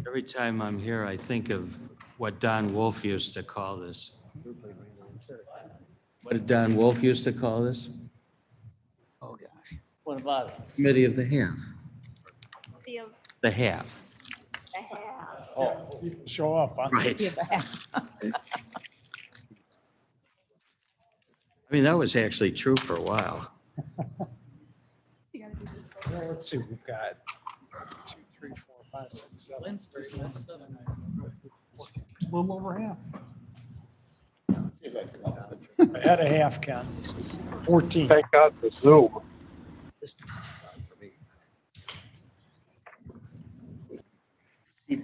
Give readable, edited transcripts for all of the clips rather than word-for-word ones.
Every time I'm here, I think of what Don Wolf used to call this. What did Don Wolf used to call this? Oh, gosh. What about it? Committee of the Half. The The half, half. Oh, Show up, huh? right. I mean, that was actually true for a while. Well, let's see, we've got 2, 3, 4, 5, 6, 7. A little over half. At a half, Ken. 14. Thank God for Zoom. you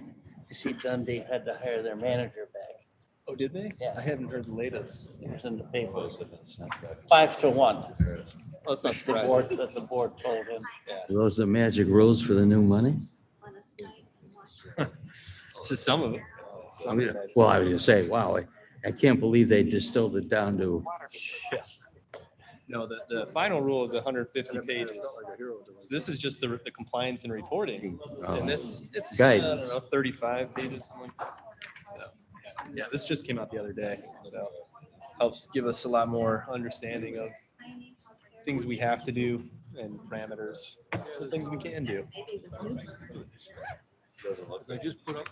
see Dundee had to hire their manager back. Oh, did they? Yeah. I hadn't heard the latest. It was in the paper. 5-1. Well, that's not The board, surprising. that the board told him. Are those the magic rules for the new money? This is some of it. Some of it, I'd Well, say. I was gonna say, wow, I can't believe they distilled it down to, Yeah. No, the final rule is 150 pages. So this is just the compliance and reporting. And this, it's, I don't Guidance. know, 35 pages, something like that. So, yeah, this just came out the other day. So helps give us a lot more understanding of things we have to do and parameters, the things we can do. I just put up,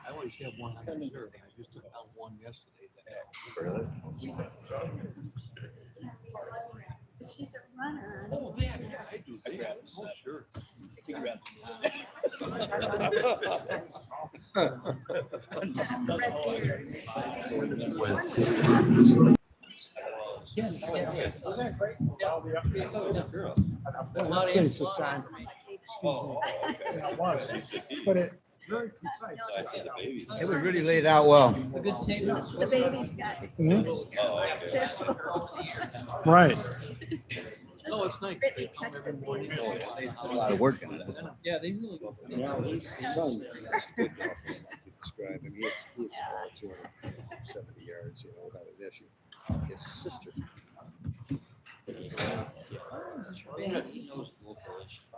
I always have one on reserve. I just took out one yesterday. She's a runner. Oh, yeah, I do. Oh, sure. Since this time. Yeah, it was. But it, very concise. It was really laid out well. The baby's got it. Right. Oh, it's nice. Brittany texted me. A lot of work in it. Yeah, they really go. His son is good enough for him to describe him. He is small, 270 yards, without an issue. His sister.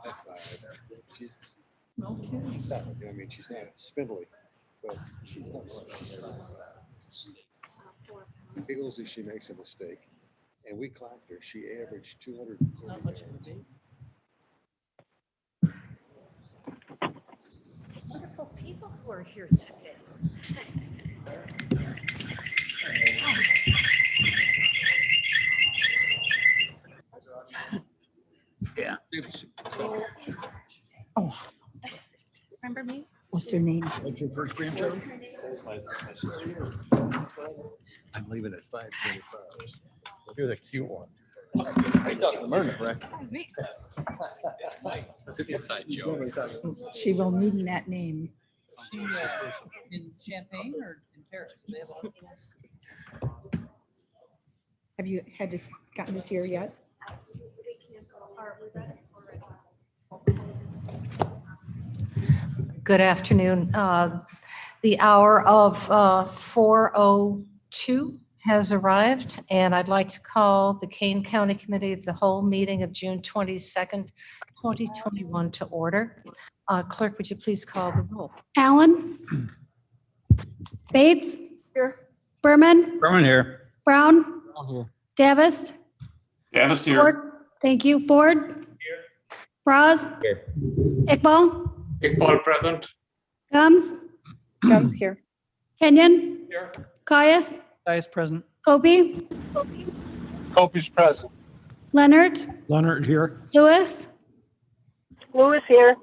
5'5". She's, I mean, she's not spindly, but she's not. He giggles if she makes a mistake, and we clocked her. She averaged 240 yards. Wonderful people who are here today. Yeah. Oh, Remember me? What's her name? What's your first grandchild? I'm leaving at 5:25. You're the cute one. I talked to Myrna, right? That was me. That's an inside joke. She will need that name. In Champagne or in Paris? They have Have you had to, gotten to see her yet? Good afternoon. The hour of 4:02 has arrived, and I'd like to call the Kane County Committee of the Whole meeting of June 22nd, 2021 to order. Clerk, would you please call the roll? Allen. Bates. Here. Berman. Berman here. Brown. Here. Davis. Davis here. Ford. Thank you. Ford. Here. Bras. Here. Iqbal. Iqbal present. Gums. Gums here. Kenyon. Here. a Caius. Vice President. Kobe. Kobe's present. Leonard. Leonard here. Lewis. Lewis here.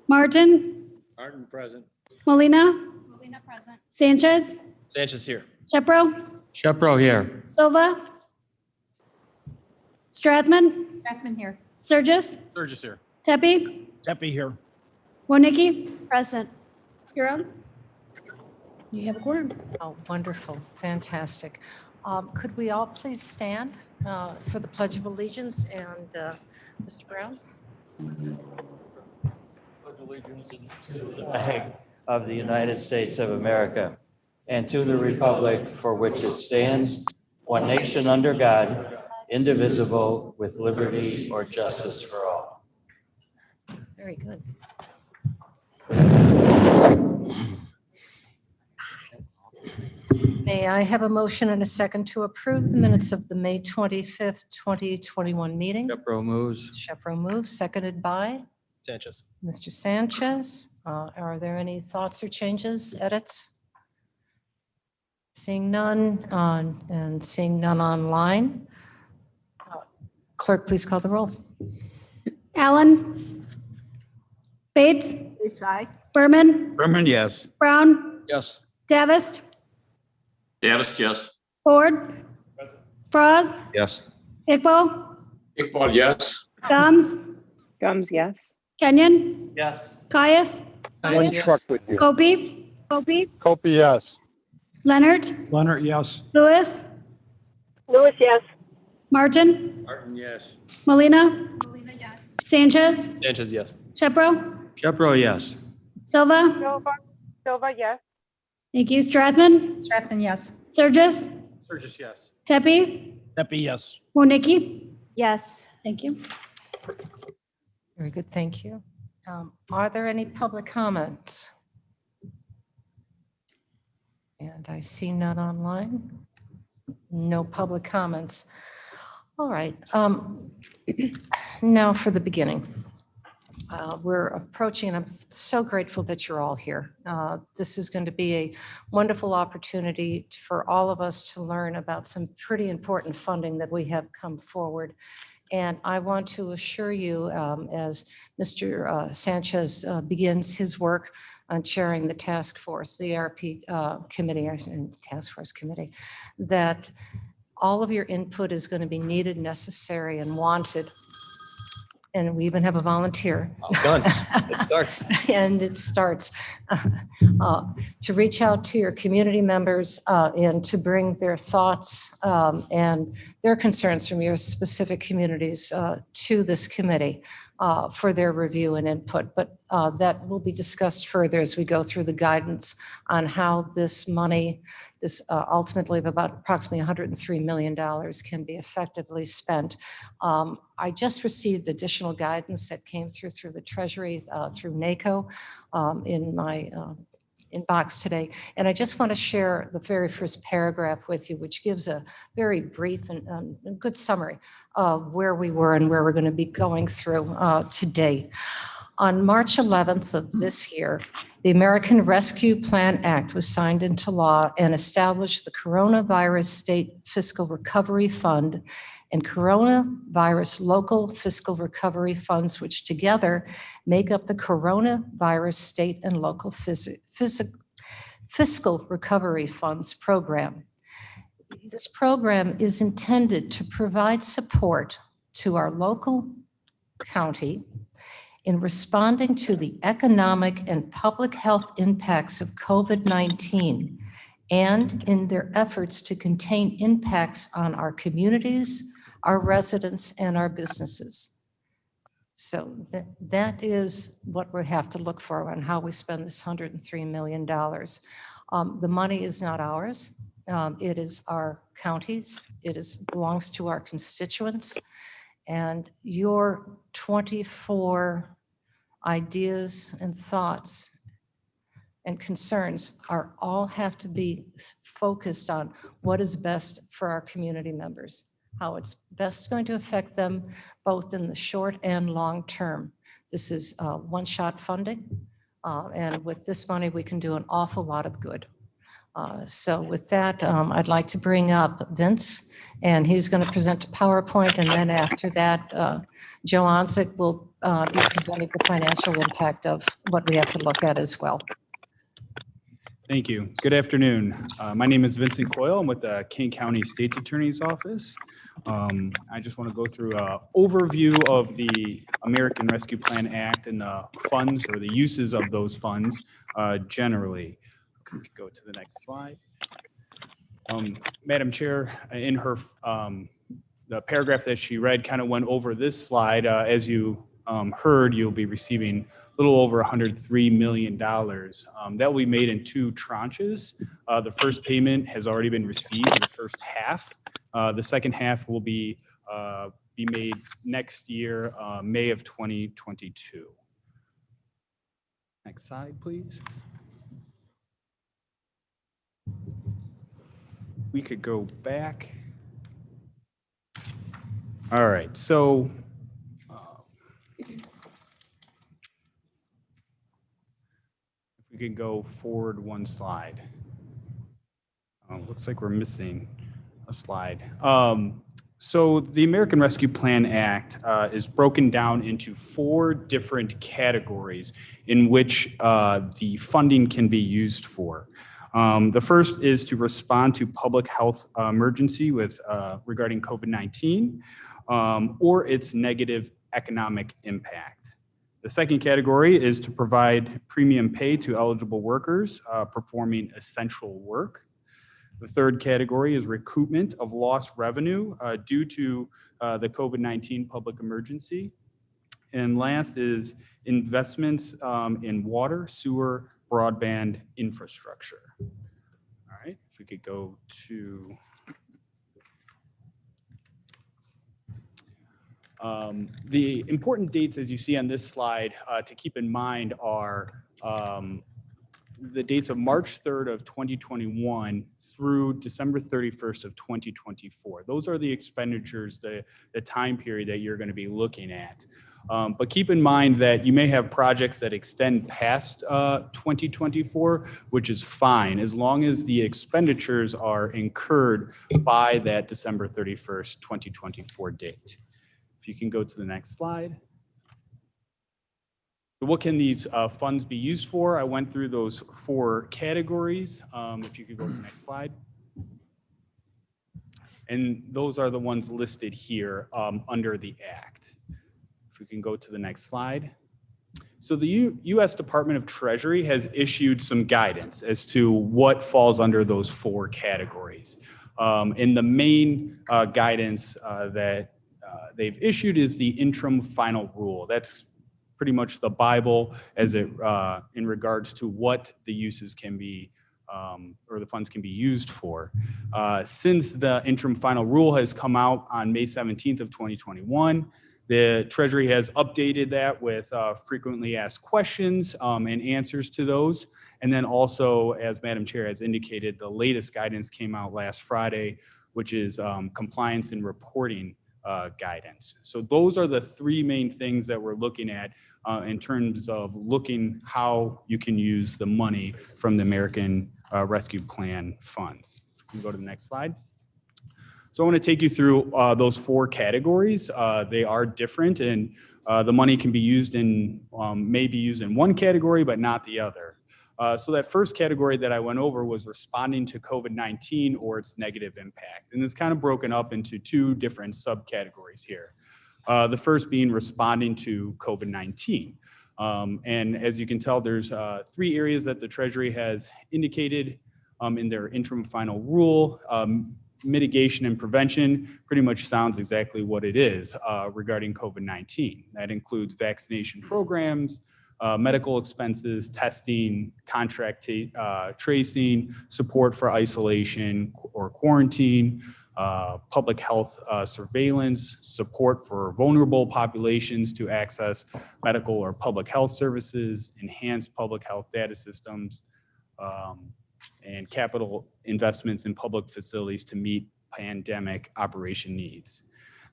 Martin. Martin present. Molina. Molina present. Sanchez. Sanchez here. Shepro. Shepro here. Silva. Strathman. Staffman here. Sturgis. Sturgis here. Tepe. Tepe here. Wonicky. Present. Huron. You have a quorum. Oh, wonderful, fantastic. Could we all please stand for the Pledge of Allegiance and Mr. Brown? Flag of the United States of America and to the republic for which it stands, one nation under God, indivisible, with liberty or justice for all. Very good. May I have a motion and a second to approve the minutes of the May 25th, 2021 meeting? Shepro moves. Shepro moves, seconded by Sanchez. Mr. Sanchez. Are there any thoughts or changes, edits? Seeing none, and seeing none online. Clerk, please call the roll. Allen. Bates. Bates, aye. Berman. Berman, yes. Brown. Yes. Davis. Davis, yes. Ford. Froz. Yes. Iqbal. Iqbal, yes. Gums. Gums, yes. Kenyon. Yes. Caius. One truck with you. Gopi. Copy, yes. Leonard. Leonard, yes. Lewis. Lewis, yes. Martin. Martin, yes. Molina. Molina, yes. Sanchez. Sanchez, yes. Shepro. Shepro, yes. Silva. Silva, yes. Thank you. Strathman. Strathman, yes. Sturgis. Sturgis, yes. Tepe. Tepe, yes. Wonecki. Yes. Thank you. Very good, thank you. Are there any public comments? And I see none online. No public comments. All right. Now for the beginning. We're approaching, and I'm so grateful that you're all here. This is going to be a wonderful opportunity for all of us to learn about some pretty important funding that we have come forward. And I want to assure you, as Mr. Sanchez begins his work on chairing the task force, the ARP committee, and task force committee, that all of your input is going to be needed, necessary, and wanted. And we even have a volunteer. Done. It starts. And it starts to reach out to your community members and to bring their thoughts and their concerns from your specific communities to this committee for their review and input. But that will be discussed further as we go through the guidance on how this money, this ultimately of about approximately $103 million, can be effectively spent. I just received additional guidance that came through the Treasury, through NACO, in my inbox today. And I just want to share the very first paragraph with you, which gives a very brief and good summary of where we were and where we're going to be going through today. On March 11th of this year, the American Rescue Plan Act was signed into law and established the Coronavirus State Fiscal Recovery Fund and Coronavirus Local Fiscal Recovery Funds, which together make up the Coronavirus State and Local Fiscal Recovery Funds program. This program is intended to provide support to our local county in responding to the economic and public health impacts of COVID-19 and in their efforts to contain impacts on our communities, our residents, and our businesses. So that is what we have to look for on how we spend this $103 million. The money is not ours. It is our county's. It belongs to our constituents. And your 24 ideas and thoughts and concerns all have to be focused on what is best for our community members, how it's best going to affect them both in the short and long term. This is one-shot funding, and with this money, we can do an awful lot of good. So with that, I'd like to bring up Vince, and he's going to present a PowerPoint, and then after that, Joe Onsick will be presenting the financial impact of what we have to look at as well. Thank you. Good afternoon. My name is Vincent Coyle. I'm with the Kane County State's Attorney's Office. I just want to go through an overview of the American Rescue Plan Act and the funds or the uses of those funds generally. If we could go to the next slide. Madam Chair, in her, the paragraph that she read kind of went over this slide. As you heard, you'll be receiving a little over $103 million. That will be made in 2 tranches. The first payment has already been received in the first half. The second half will be made next year, May of 2022. Next slide, please. We could go back. All right, so if we could go forward 1 slide. Looks like we're missing a slide. So the American Rescue Plan Act is broken down into 4 different categories in which the funding can be used for. The first is to respond to public health emergency with regarding COVID-19 or its negative economic impact. The second category is to provide premium pay to eligible workers performing essential work. The third category is recoupment of lost revenue due to the COVID-19 public emergency. And last is investments in water, sewer, broadband infrastructure. All right, if we could go to the important dates, as you see on this slide, to keep in mind are the dates of March 3rd of 2021 through December 31st of 2024. Those are the expenditures, the time period that you're going to be looking at. But keep in mind that you may have projects that extend past 2024, which is fine, as long as the expenditures are incurred by that December 31st, 2024 date. If you can go to the next slide. What can these funds be used for? I went through those 4 categories. If you could go to the next slide. And those are the ones listed here under the Act. If we can go to the next slide. So the U.S. Department of Treasury has issued some guidance as to what falls under those 4 categories. And the main guidance that they've issued is the interim final rule. That's pretty much the Bible as it in regards to what the uses can be or the funds can be used for. Since the interim final rule has come out on May 17th of 2021, the Treasury has updated that with frequently asked questions and answers to those. And then also, as Madam Chair has indicated, the latest guidance came out last Friday, which is compliance and reporting guidance. So those are the 3 main things that we're looking at in terms of looking how you can use the money from the American Rescue Plan funds. If you can go to the next slide. So I want to take you through those 4 categories. They are different, and the money can be used in, may be used in one category, but not the other. So that first category that I went over was responding to COVID-19 or its negative impact. And it's kind of broken up into 2 different subcategories here. The first being responding to COVID-19. And as you can tell, there's 3 areas that the Treasury has indicated in their interim final rule. Mitigation and prevention pretty much sounds exactly what it is regarding COVID-19. That includes vaccination programs, medical expenses, testing, contract tracing, support for isolation or quarantine, public health surveillance, support for vulnerable populations to access medical or public health services, enhanced public health data systems, and capital investments in public facilities to meet pandemic operation needs.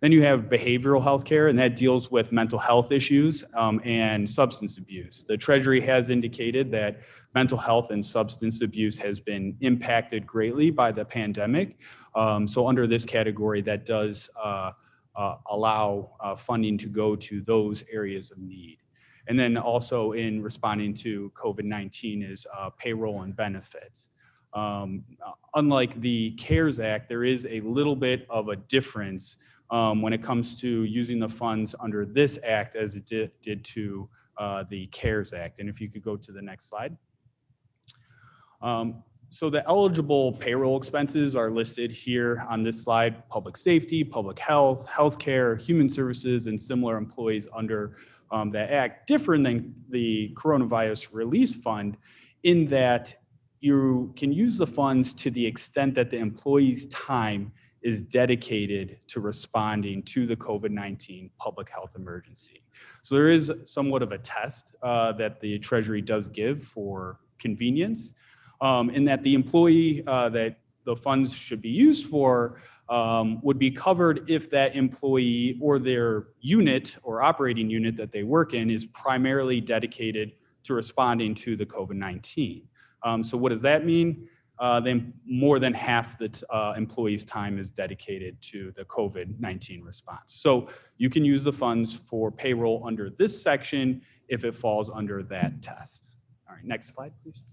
Then you have behavioral health care, and that deals with mental health issues and substance abuse. The Treasury has indicated that mental health and substance abuse has been impacted greatly by the pandemic. So under this category, that does allow funding to go to those areas of need. And then also in responding to COVID-19 is payroll and benefits. Unlike the CARES Act, there is a little bit of a difference when it comes to using the funds under this act as it did to the CARES Act. And if you could go to the next slide. So the eligible payroll expenses are listed here on this slide: public safety, public health, healthcare, human services, and similar employees under that act, different than the coronavirus relief fund in that you can use the funds to the extent that the employee's time is dedicated to responding to the COVID-19 public health emergency. So there is somewhat of a test that the Treasury does give for convenience, in that the employee that the funds should be used for would be covered if that employee or their unit or operating unit that they work in is primarily dedicated to responding to the COVID-19. So what does that mean? Then more than half the employee's time is dedicated to the COVID-19 response. So you can use the funds for payroll under this section if it falls under that test. All right, next slide, please.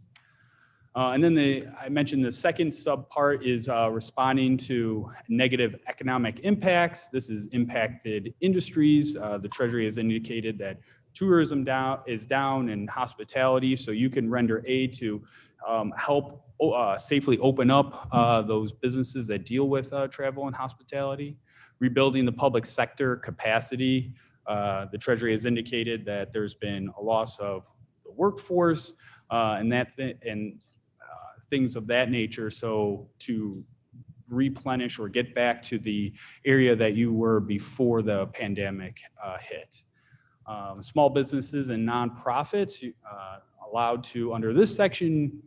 And then I mentioned the second subpart is responding to negative economic impacts. This is impacted industries. The Treasury has indicated that tourism is down and hospitality, so you can render aid to help safely open up those businesses that deal with travel and hospitality. Rebuilding the public sector capacity. The Treasury has indicated that there's been a loss of the workforce and things of that nature. So to replenish or get back to the area that you were before the pandemic hit. Small businesses and nonprofits allowed to, under this section,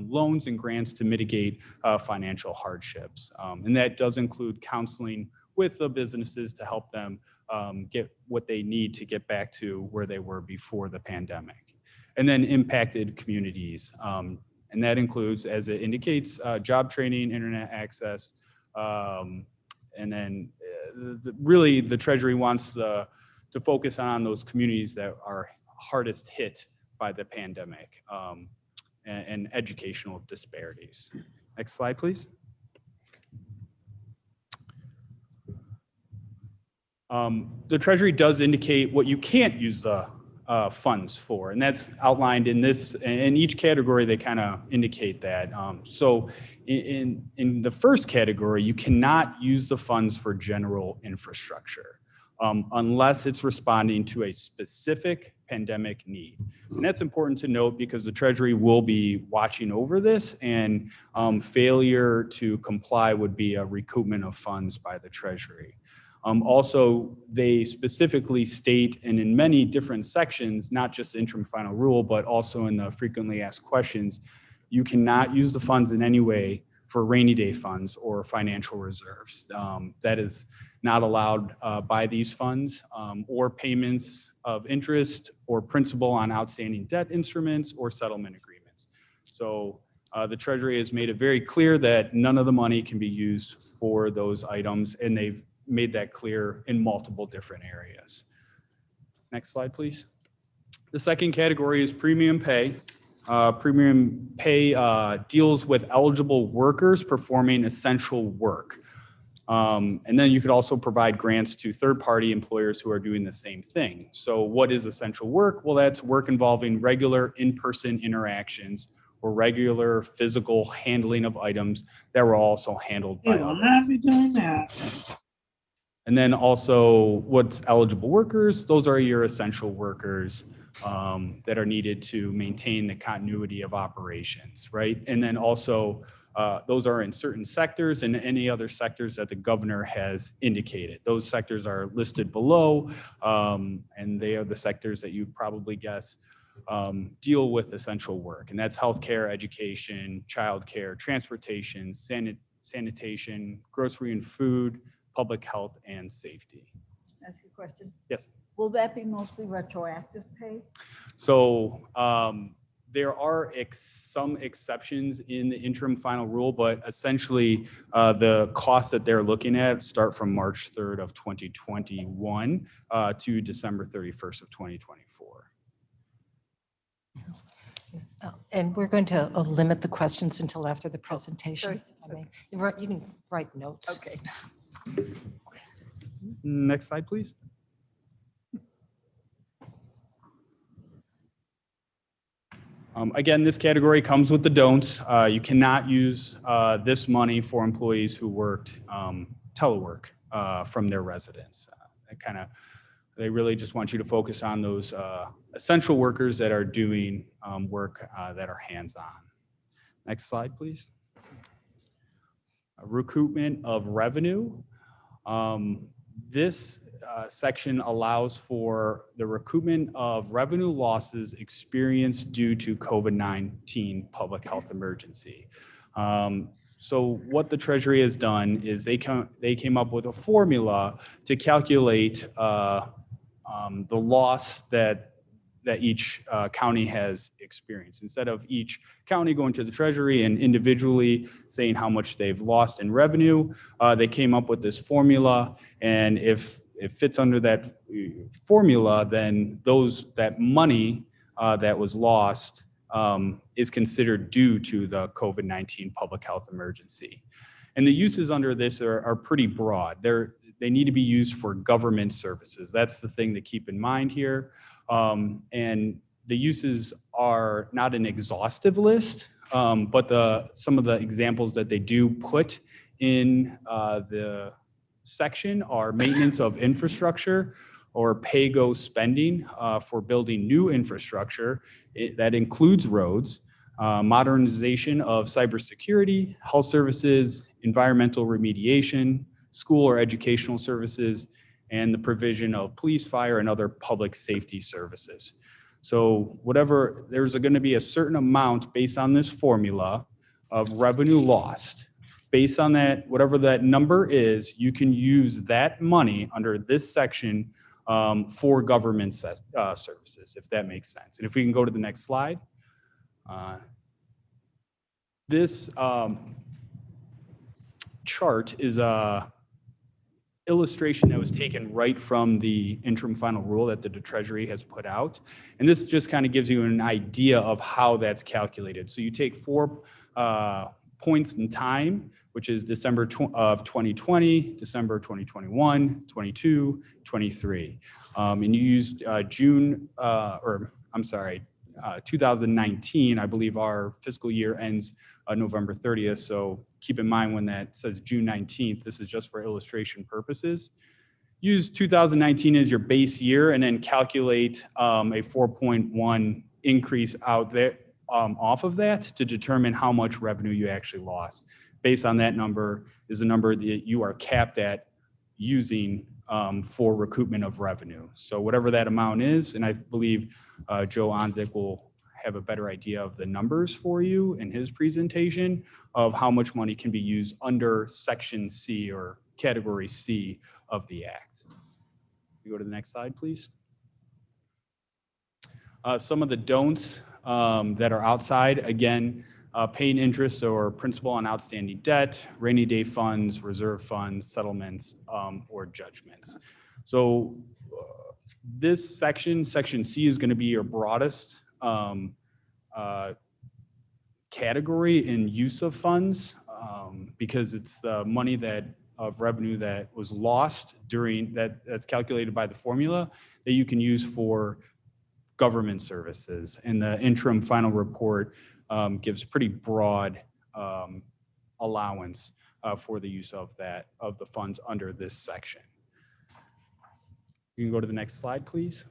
loans and grants to mitigate financial hardships. And that does include counseling with the businesses to help them get what they need to get back to where they were before the pandemic. And then impacted communities. And that includes, as it indicates, job training, internet access, and then really the Treasury wants to focus on those communities that are hardest hit by the pandemic and educational disparities. Next slide, please. The Treasury does indicate what you can't use the funds for, and that's outlined in this. In each category, they kind of indicate that. So in the first category, you cannot use the funds for general infrastructure unless it's responding to a specific pandemic need. And that's important to note because the Treasury will be watching over this, and failure to comply would be a recoupment of funds by the Treasury. Also, they specifically state, and in many different sections, not just the interim final rule, but also in the frequently asked questions, you cannot use the funds in any way for rainy day funds or financial reserves. That is not allowed by these funds, or payments of interest or principal on outstanding debt instruments or settlement agreements. So the Treasury has made it very clear that none of the money can be used for those items, and they've made that clear in multiple different areas. Next slide, please. The second category is premium pay. Premium pay deals with eligible workers performing essential work. And then you could also provide grants to third-party employers who are doing the same thing. So what is essential work? Well, that's work involving regular in-person interactions or regular physical handling of items that were also handled by others. Not be doing that. And then also what's eligible workers, those are your essential workers that are needed to maintain the continuity of operations, right? And then also those are in certain sectors and any other sectors that the governor has indicated. Those sectors are listed below, and they are the sectors that you probably guess deal with essential work. And that's healthcare, education, childcare, transportation, sanitation, grocery and food, public health, and safety. Ask you a question. Yes. Will that be mostly retroactive pay? So there are some exceptions in the interim final rule, but essentially the costs that they're looking at start from March 3rd of 2021 to December 31st of 2024. And we're going to limit the questions until after the presentation. If I may. You can write notes. Okay. Next slide, please. Again, this category comes with the don'ts. You cannot use this money for employees who worked telework from their residence. They really just want you to focus on those essential workers that are doing work that are hands-on. Next slide, please. Recoupment of revenue. This section allows for the recoupment of revenue losses experienced due to COVID-19 public health emergency. So what the Treasury has done is they came up with a formula to calculate the loss that each county has experienced. Instead of each county going to the Treasury and individually saying how much they've lost in revenue, they came up with this formula, and if it fits under that formula, then that money that was lost is considered due to the COVID-19 public health emergency. And the uses under this are pretty broad. They need to be used for government services. That's the thing to keep in mind here. And the uses are not an exhaustive list, but some of the examples that they do put in the section are maintenance of infrastructure or pay-go spending for building new infrastructure. That includes roads, modernization of cybersecurity, health services, environmental remediation, school or educational services, and the provision of police, fire, and other public safety services. So there's going to be a certain amount based on this formula of revenue lost. Based on that, whatever that number is, you can use that money under this section for government services, if that makes sense. And if we can go to the next slide. This chart is a illustration that was taken right from the interim final rule that the Treasury has put out. And this just kind of gives you an idea of how that's calculated. So you take 4 points in time, which is December of 2020, December 2021, 22, 23. And you used 2019. I believe our fiscal year ends November 30th. So keep in mind when that says June 19th, this is just for illustration purposes. Use 2019 as your base year and then calculate a 4.1 increase out there off of that to determine how much revenue you actually lost. Based on that number is the number that you are capped at using for recoupment of revenue. So whatever that amount is, and I believe Joe Onzik will have a better idea of the numbers for you in his presentation of how much money can be used under Section C or Category C of the Act. You go to the next slide, please. Some of the don'ts that are outside, again, paying interest or principal on outstanding debt, rainy day funds, reserve funds, settlements, or judgments. So this section, Section C, is going to be your broadest category in use of funds because it's the money of revenue that was lost that's calculated by the formula that you can use for government services. And the interim final report gives pretty broad allowance for the use of the funds under this section. You can go to the next slide, please.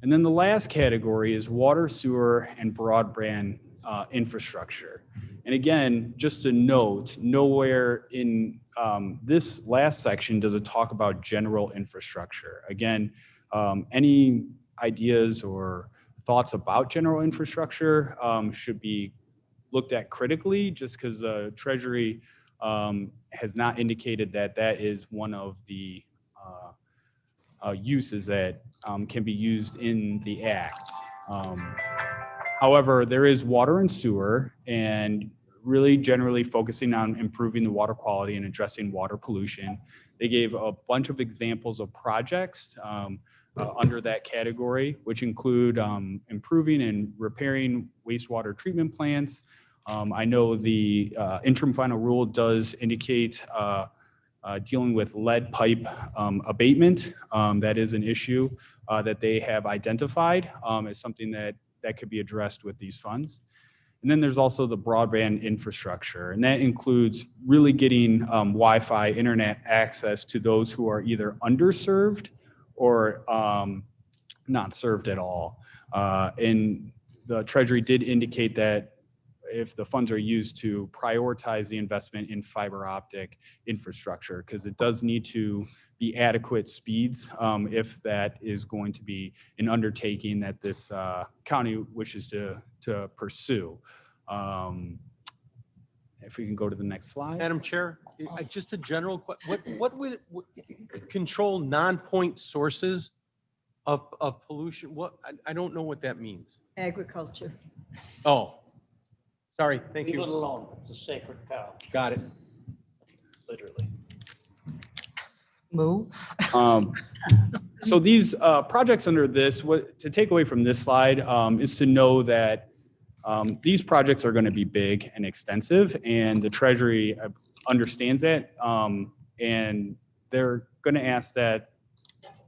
And then the last category is water, sewer, and broadband infrastructure. And again, just a note, nowhere in this last section does it talk about general infrastructure. Again, any ideas or thoughts about general infrastructure should be looked at critically, just because the Treasury has not indicated that is one of the uses that can be used in the Act. However, there is water and sewer, and really generally focusing on improving the water quality and addressing water pollution. They gave a bunch of examples of projects under that category, which include improving and repairing wastewater treatment plants. I know the interim final rule does indicate dealing with lead pipe abatement. That is an issue that they have identified as something that that could be addressed with these funds. And then there's also the broadband infrastructure, and that includes really getting Wi-Fi internet access to those who are either underserved or not served at all. And the Treasury did indicate that if the funds are used to prioritize the investment in fiber optic infrastructure, because it does need to be adequate speeds if that is going to be an undertaking that this county wishes to pursue. If we can go to the next slide. Madam Chair, just a general, what would control non-point sources of pollution? I don't know what that means. Agriculture. Oh, sorry, thank Leave it you. alone. It's a sacred cow, Got it. literally. Moo. So these projects under this, what to take away from this slide is to know that these projects are going to be big and extensive, and the Treasury understands that, and they're going to ask that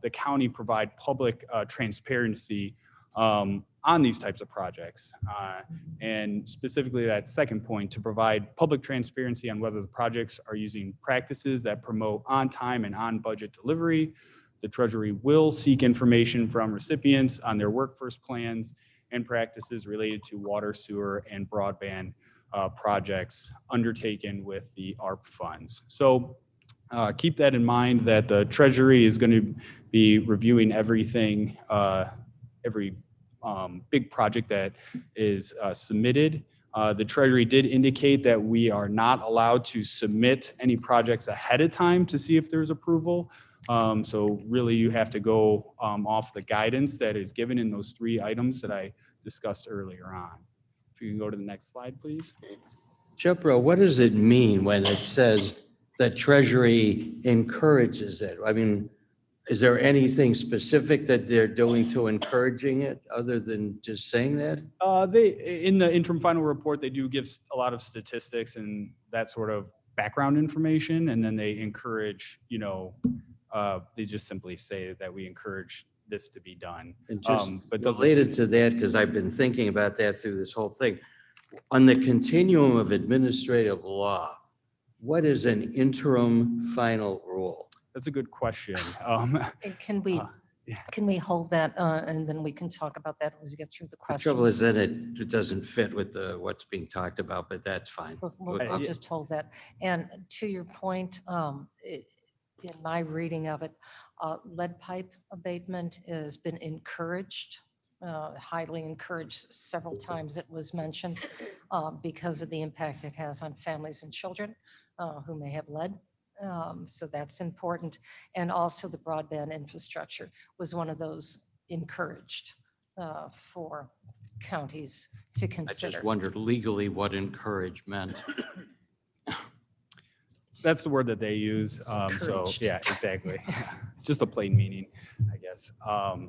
the county provide public transparency on these types of projects. And specifically that second point, to provide public transparency on whether the projects are using practices that promote on-time and on-budget delivery. The Treasury will seek information from recipients on their workforce plans and practices related to water, sewer, and broadband projects undertaken with the ARP funds. So keep that in mind, that the Treasury is going to be reviewing everything, every big project that is submitted. The Treasury did indicate that we are not allowed to submit any projects ahead of time to see if there's approval. So really you have to go off the guidance that is given in those 3 items that I discussed earlier on. If you can go to the next slide, please. Jepro, what does it mean when it says that Treasury encourages it? I mean, is there anything specific that they're doing to encouraging it other than just saying that? They, in the interim final report, they do give a lot of statistics and that sort of background information, and then they encourage, they just simply say that we encourage this to be done. And just but doesn't related to that, because I've been thinking about that through this whole thing, on the continuum of administrative law, what is an interim final rule? That's a good question. And can we hold that and then we can talk about that as we get through the The questions? trouble is that it doesn't fit with what's being talked about, but that's fine. I'll just hold that. And to your point, in my reading of it, lead pipe abatement has been encouraged, highly encouraged. Several times it was mentioned because of the impact it has on families and children who may have lead. So that's important. And also the broadband infrastructure was one of those encouraged for counties to I consider. just wondered legally what encourage meant. That's the word that they use. So encouraged. yeah, exactly. Just a plain meaning, I guess.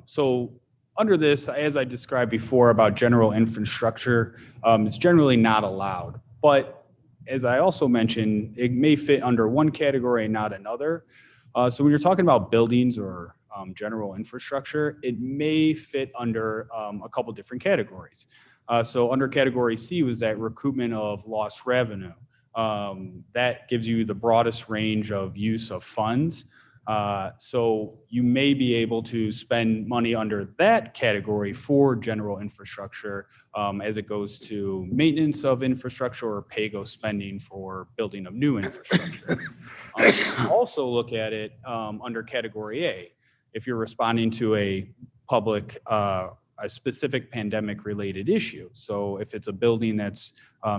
So under this, as I described before about general infrastructure, it's generally not allowed. But as I also mentioned, it may fit under one category and not another. So when you're talking about buildings or general infrastructure, it may fit under a couple different categories. So under category C was that recoupment of lost revenue. That gives you the broadest range of use of funds. So you may be able to spend money under that category for general infrastructure as it goes to maintenance of infrastructure or pay-go spending for building of new infrastructure. Also look at it under category A. If you're responding to a public, a specific pandemic related issue. So if it's a building that's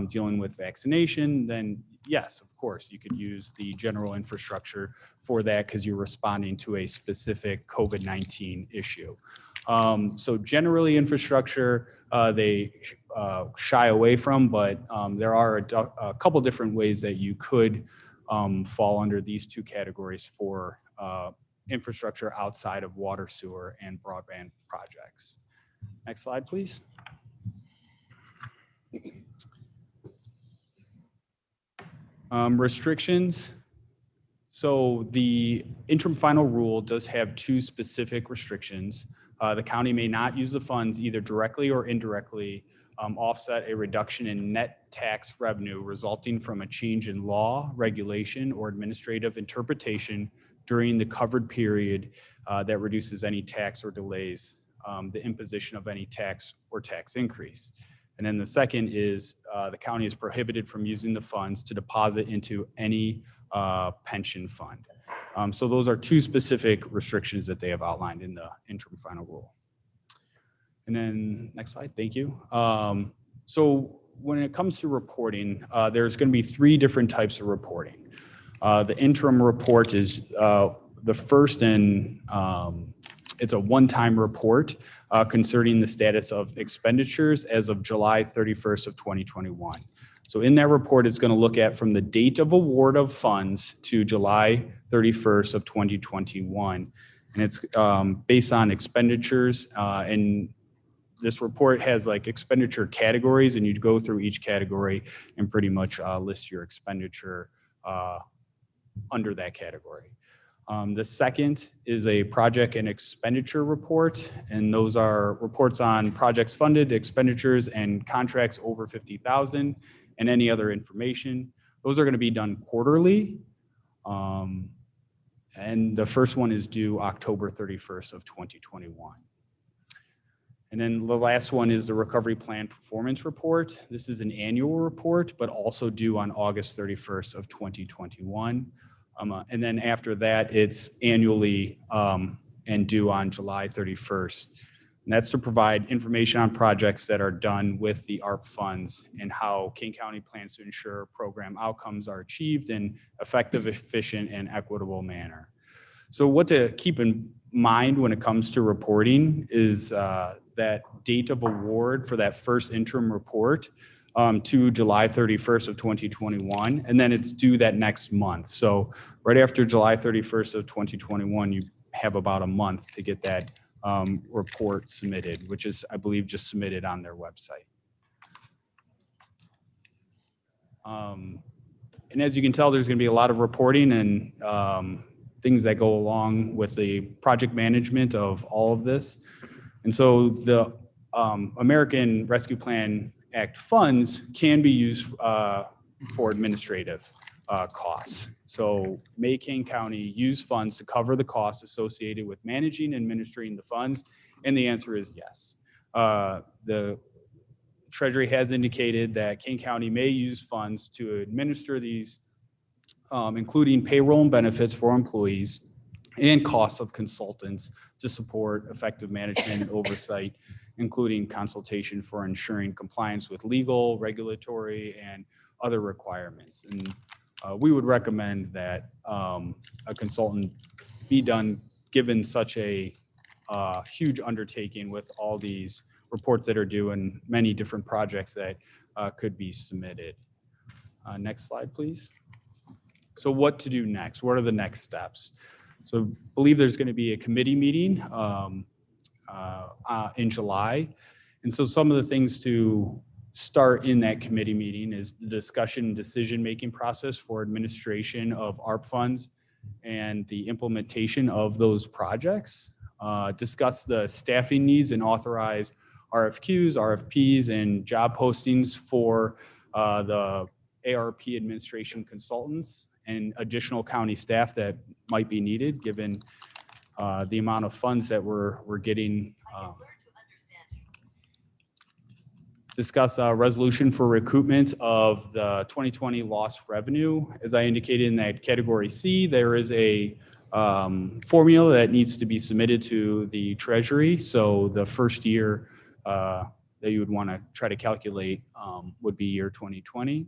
dealing with vaccination, then yes, of course, you could use the general infrastructure for that because you're responding to a specific COVID-19 issue. So generally infrastructure, they shy away from, but there are a couple different ways that you could fall under these 2 categories for infrastructure outside of water, sewer, and broadband projects. Next slide, please. Restrictions. So the interim final rule does have two specific restrictions. The county may not use the funds either directly or indirectly offset a reduction in net tax revenue resulting from a change in law, regulation, or administrative interpretation during the covered period that reduces any tax or delays the imposition of any tax or tax increase. And then the second is the county is prohibited from using the funds to deposit into any pension fund. So those are two specific restrictions that they have outlined in the interim final rule. And then next slide, thank you. So when it comes to reporting, there's going to be three different types of reporting. The interim report is the first, and it's a one-time report concerning the status of expenditures as of July 31st of 2021. So in that report, it's going to look at from the date of award of funds to July 31st of 2021. And it's based on expenditures, and this report has like expenditure categories, and you go through each category and pretty much list your expenditure under that category. The second is a project and expenditure report, and those are reports on projects funded, expenditures, and contracts over 50,000, and any other information. Those are going to be done quarterly, and the first one is due October 31st of 2021. And then the last one is the recovery plan performance report. This is an annual report, but also due on August 31st of 2021. And then after that, it's annually and due on July 31st. And that's to provide information on projects that are done with the ARP funds and how Kane County plans to ensure program outcomes are achieved in effective, efficient, and equitable manner. So what to keep in mind when it comes to reporting is that date of award for that first interim report to July 31st of 2021, and then it's due that next month. So right after July 31st of 2021, you have about a month to get that report submitted, which is, I believe, just submitted on their website. And as you can tell, there's going to be a lot of reporting and things that go along with the project management of all of this. And so the American Rescue Plan Act funds can be used for administrative costs. So may Kane County use funds to cover the costs associated with managing and administering the funds? And the answer is yes. The Treasury has indicated that Kane County may use funds to administer these, including payroll and benefits for employees and costs of consultants to support effective management and oversight, including consultation for ensuring compliance with legal, regulatory, and other requirements. And we would recommend that a consultant be done given such a huge undertaking with all these reports that are due and many different projects that could be submitted. Next slide, please. So what to do next? What are the next steps? So I believe there's going to be a committee meeting in July. And so some of the things to start in that committee meeting is the discussion and decision-making process for administration of ARP funds and the implementation of those projects. Discuss the staffing needs and authorize RFQs, RFPs, and job postings for the ARP administration consultants and additional county staff that might be needed given the amount of funds that we're getting. Discuss a resolution for recoupment of the 2020 lost revenue. As I indicated in that category C, there is a formula that needs to be submitted to the Treasury. So the first year that you would want to try to calculate would be year 2020.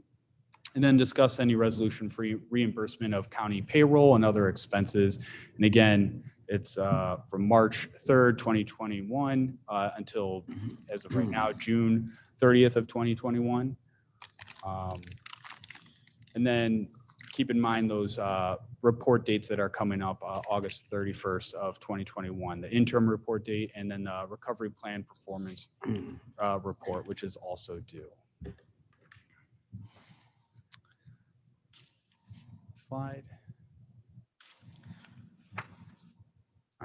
And then discuss any resolution for reimbursement of county payroll and other expenses. And again, it's from March 3rd, 2021 until, as of right now, June 30th of 2021. And then keep in mind those report dates that are coming up, August 31st of 2021, the interim report date, and then the recovery plan performance report, which is also due. Slide.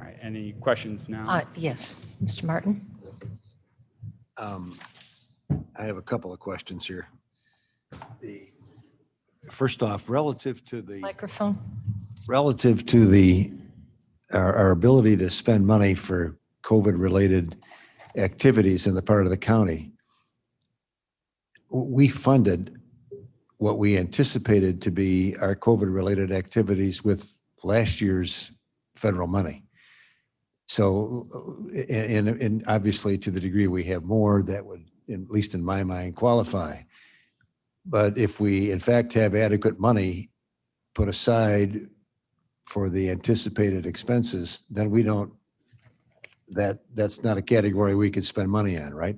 right, any questions now? Yes, Mr. Martin? I have a couple of questions here. First off, relative to Microphone? our ability to spend money for COVID-related activities in the part of the county, we funded what we anticipated to be our COVID-related activities with last year's federal money. So, and obviously to the degree we have more, that would, at least in my mind, qualify. But if we in fact have adequate money put aside for the anticipated expenses, then we don't, that's not a category we could spend money on, right?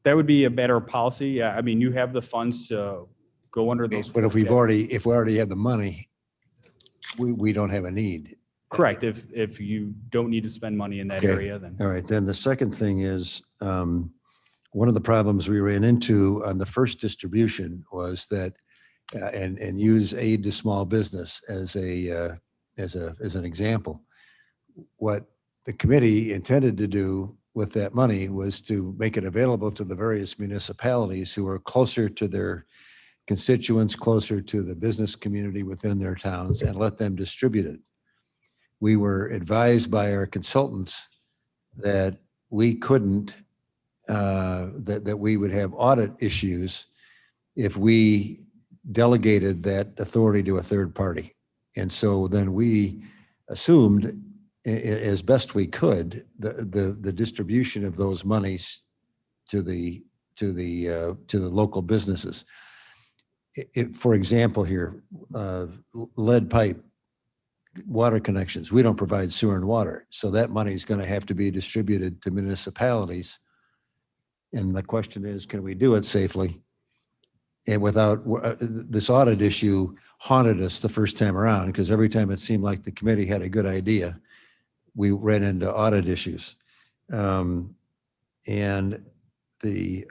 That would be a better policy. Yeah, I mean, you have the funds to go under those. But if we already have the money, we don't have a need. Correct. If you don't need to spend money in that Okay. area, then. All right, then the second thing is, one of the problems we ran into on the first distribution was that, and use aid to small business as an example. What the committee intended to do with that money was to make it available to the various municipalities who are closer to their constituents, closer to the business community within their towns, and let them distribute it. We were advised by our consultants that we couldn't, that we would have audit issues if we delegated that authority to a third party. And so then we assumed, as best we could, the distribution of those monies to the local businesses. For example, here, lead pipe, water connections. We don't provide sewer and water, so that money is going to have to be distributed to municipalities. And the question is, can we do it safely? And without, this audit issue haunted us the first time around, because every time it seemed like the committee had a good idea, we ran into audit issues. And the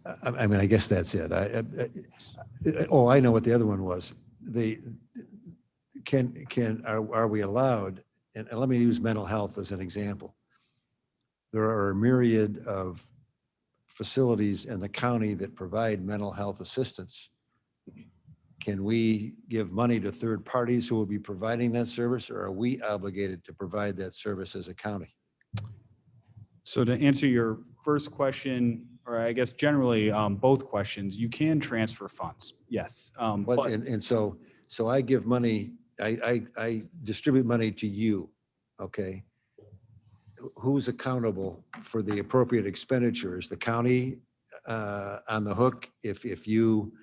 I mean, I guess that's it. I know what the other one was. Are we allowed, and let me use mental health as an example. There are a myriad of facilities in the county that provide mental health assistance. Can we give money to third parties who will be providing that service, or are we obligated to provide that service as a county? So to answer your first question, or I guess generally both questions, you can transfer funds. Yes. So I give money, I distribute money to you, okay? Who's accountable for the appropriate expenditures? The county on the hook if you,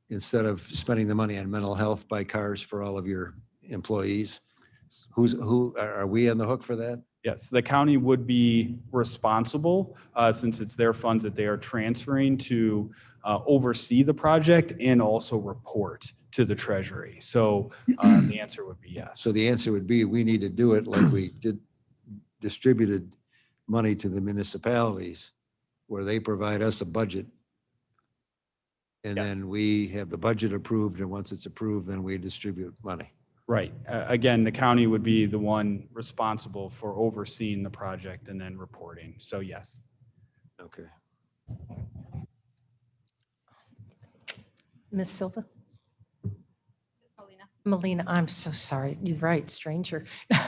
instead of spending the money on mental health, buy cars for all of your employees? Are we on the hook for that? Yes, the county would be responsible since it's their funds that they are transferring to oversee the project and also report to the treasury. So the answer would be yes. So the answer would be, we need to do it like we distributed money to the municipalities, where they provide us a budget. And then we have the budget approved, and once it's approved, then we distribute money. Right. Again, the county would be the one responsible for overseeing the project and then reporting. So yes. Okay. Ms. Silva? Melina, I'm so sorry. You're right, stranger. So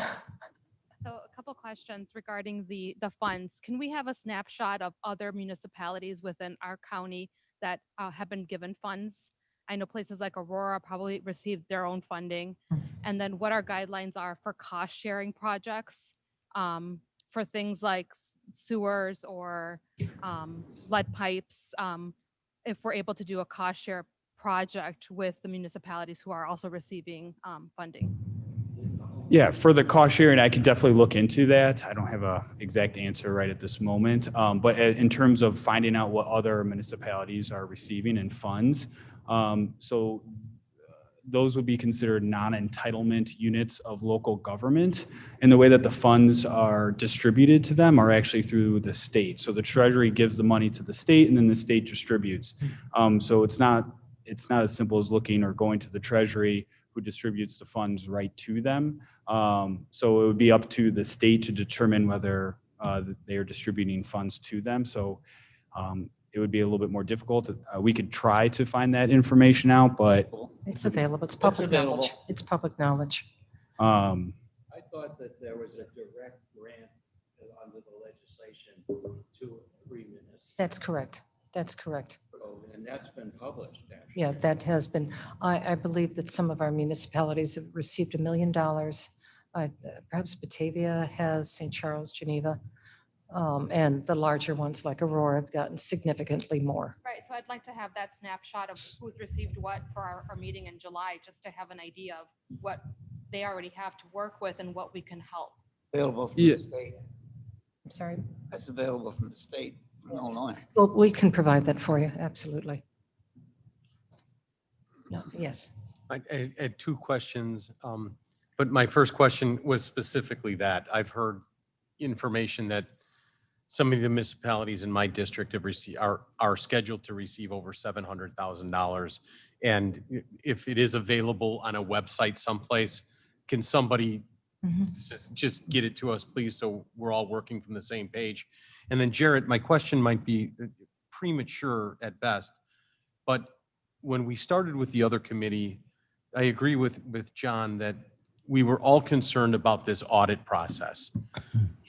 a couple questions regarding the funds. Can we have a snapshot of other municipalities within our county that have been given funds? I know places like Aurora probably received their own funding. And then what our guidelines are for cost sharing projects for things like sewers or lead pipes, if we're able to do a cost share project with the municipalities who are also receiving funding. Yeah, for the cost sharing, I could definitely look into that. I don't have a exact answer right at this moment. But in terms of finding out what other municipalities are receiving in funds, so those would be considered non-entitlement units of local government. And the way that the funds are distributed to them are actually through the state. So the treasury gives the money to the state and then the state distributes. So it's not it's not as simple as looking or going to the treasury who distributes the funds right to them. So it would be up to the state to determine whether that they are distributing funds to them. So it would be a little bit more difficult. We could try to find that information out, but It's available. It's public knowledge. available. It's public knowledge. I thought that there was a direct grant under the legislation to 3 minutes. That's correct. That's correct. And that's been published, actually. Yeah, that has been, I believe that some of our municipalities have received $1 million. Perhaps Batavia has, St. Charles, Geneva, and the larger ones like Aurora have gotten significantly more. Right, so I'd like to have that snapshot of who's received what for our meeting in July, just to have an idea of what they already have to work with and what we can help. Available from Yeah. the state. I'm sorry. That's available from the state, from Illinois. Well, we can provide that for you, absolutely. No, yes. I had two questions, but my first question was specifically that. I've heard information that some of the municipalities in my district have received, are scheduled to receive over $700,000. And if it is available on a website someplace, can somebody just get it to us, please, so we're all working from the same page? And then Jarrett, my question might be premature at best, but when we started with the other committee, I agree with John that we were all concerned about this audit process.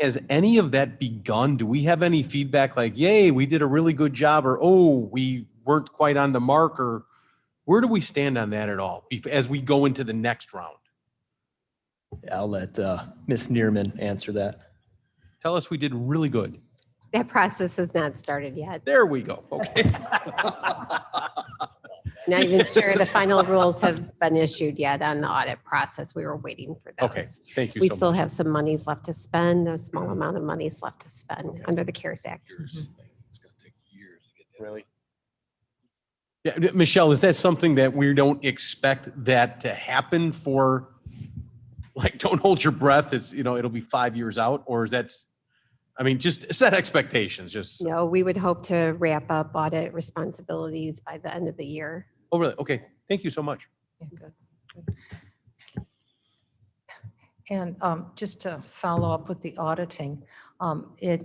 Has any of that begun? Do we have any feedback like, yay, we did a really good job, or, oh, we weren't quite on the mark, or where do we stand on that at all as we go into the next round? I'll let Ms. Neerman answer that. Tell us we did really good. That process has not started yet. There we go. Okay. Not even sure the final rules have been issued yet on the audit process. We were waiting for those. Okay, thank you We so still much. have some monies left to spend, a small amount of monies left to spend under the CARES Act. Really? Yeah, Michelle, is that something that we don't expect that to happen for, like, don't hold your breath, it's, it'll be 5 years out, or is that, I mean, just set expectations, just, No, we would hope to wrap up audit responsibilities by the end of the year. oh, really? Okay, thank you so much. Yeah, good. And just to follow up with the auditing, okay.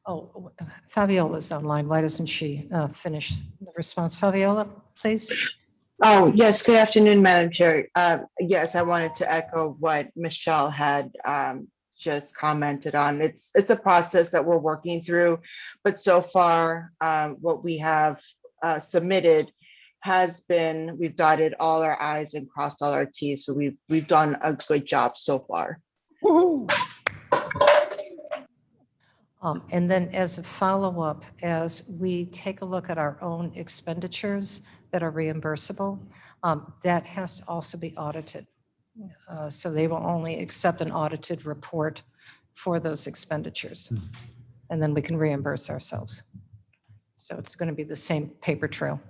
Oh, Fabiola's online. Why doesn't she finish the response? Fabiola, please. Oh, yes. Good afternoon, Madam Chair. Yes, I wanted to echo what Michelle had just commented on. It's a process that we're working through, but so far, what we have submitted has been, we've dotted all our I's and crossed all our T's. So we've done a good job so far. Woohoo! And then as a follow-up, as we take a look at our own expenditures that are reimbursable, that has to also be audited. So they will only accept an audited report for those expenditures. And then we can reimburse ourselves. So it's going to be the same paper trail.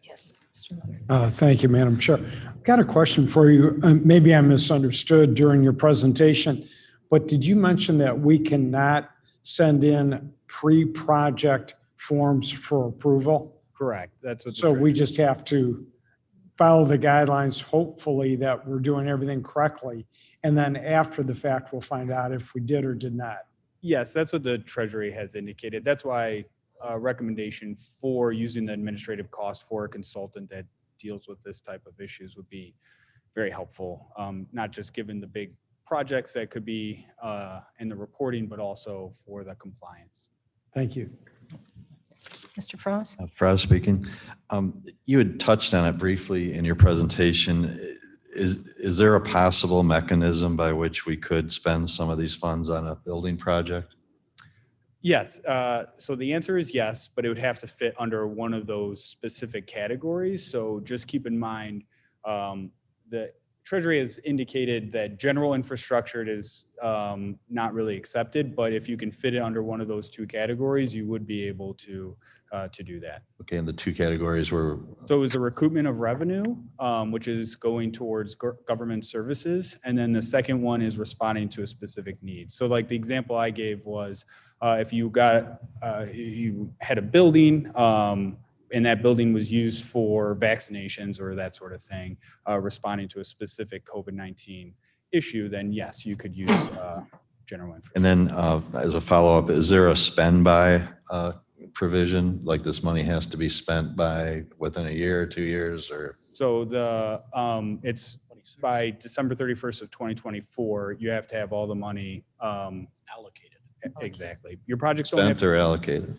Yes, Mr. Miller. Thank you, Madam Chair. I've got a question for you. Maybe I misunderstood during your presentation, but did you mention that we cannot send in pre-project forms for approval? Correct. That's what. So we just have to follow the guidelines, hopefully that we're doing everything correctly. And then after the fact, we'll find out if we did or did not. Yes, that's what the Treasury has indicated. That's why a recommendation for using the administrative cost for a consultant that deals with this type of issues would be very helpful, not just given the big projects that could be in the reporting, but also for the compliance. Thank you. Mr. Frost? Frost speaking. You had touched on it briefly in your presentation. Is there a possible mechanism by which we could spend some of these funds on a building project? Yes. So the answer is yes, but it would have to fit under one of those specific categories. So just keep in mind, the Treasury has indicated that general infrastructure is not really accepted, but if you can fit it under one of those two categories, you would be able to do that. Okay, and the two categories were? So it was the recoupment of revenue, which is going towards government services. And then the second one is responding to a specific need. So like the example I gave was if you got you had a building, and that building was used for vaccinations or that sort of thing, responding to a specific COVID-19 issue, then yes, you could use general information. And then as a follow-up, is there a spend by provision? Like this money has to be spent by within a year or 2 years or? So it's by December 31st of 2024, you have to have all the money Allocated. exactly. Your projects don't have Spent or allocated?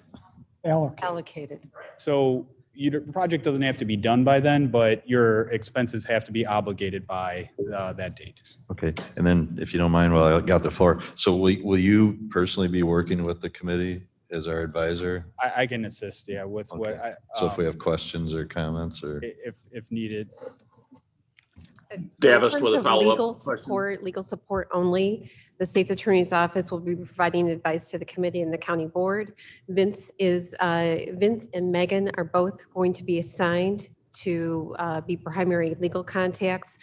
Allocated. So your project doesn't have to be done by then, but your expenses have to be obligated by that date. Okay, and then if you don't mind, while I got the floor, so will you personally be working with the committee as our advisor? I can assist, yeah, with what I. So if we have questions or comments or? If needed. So in Davis terms with a of follow-up legal support only. The state's attorney's office will be providing advice to the committee and the county board. Vince and Megan are both going to be assigned to be primary legal contacts.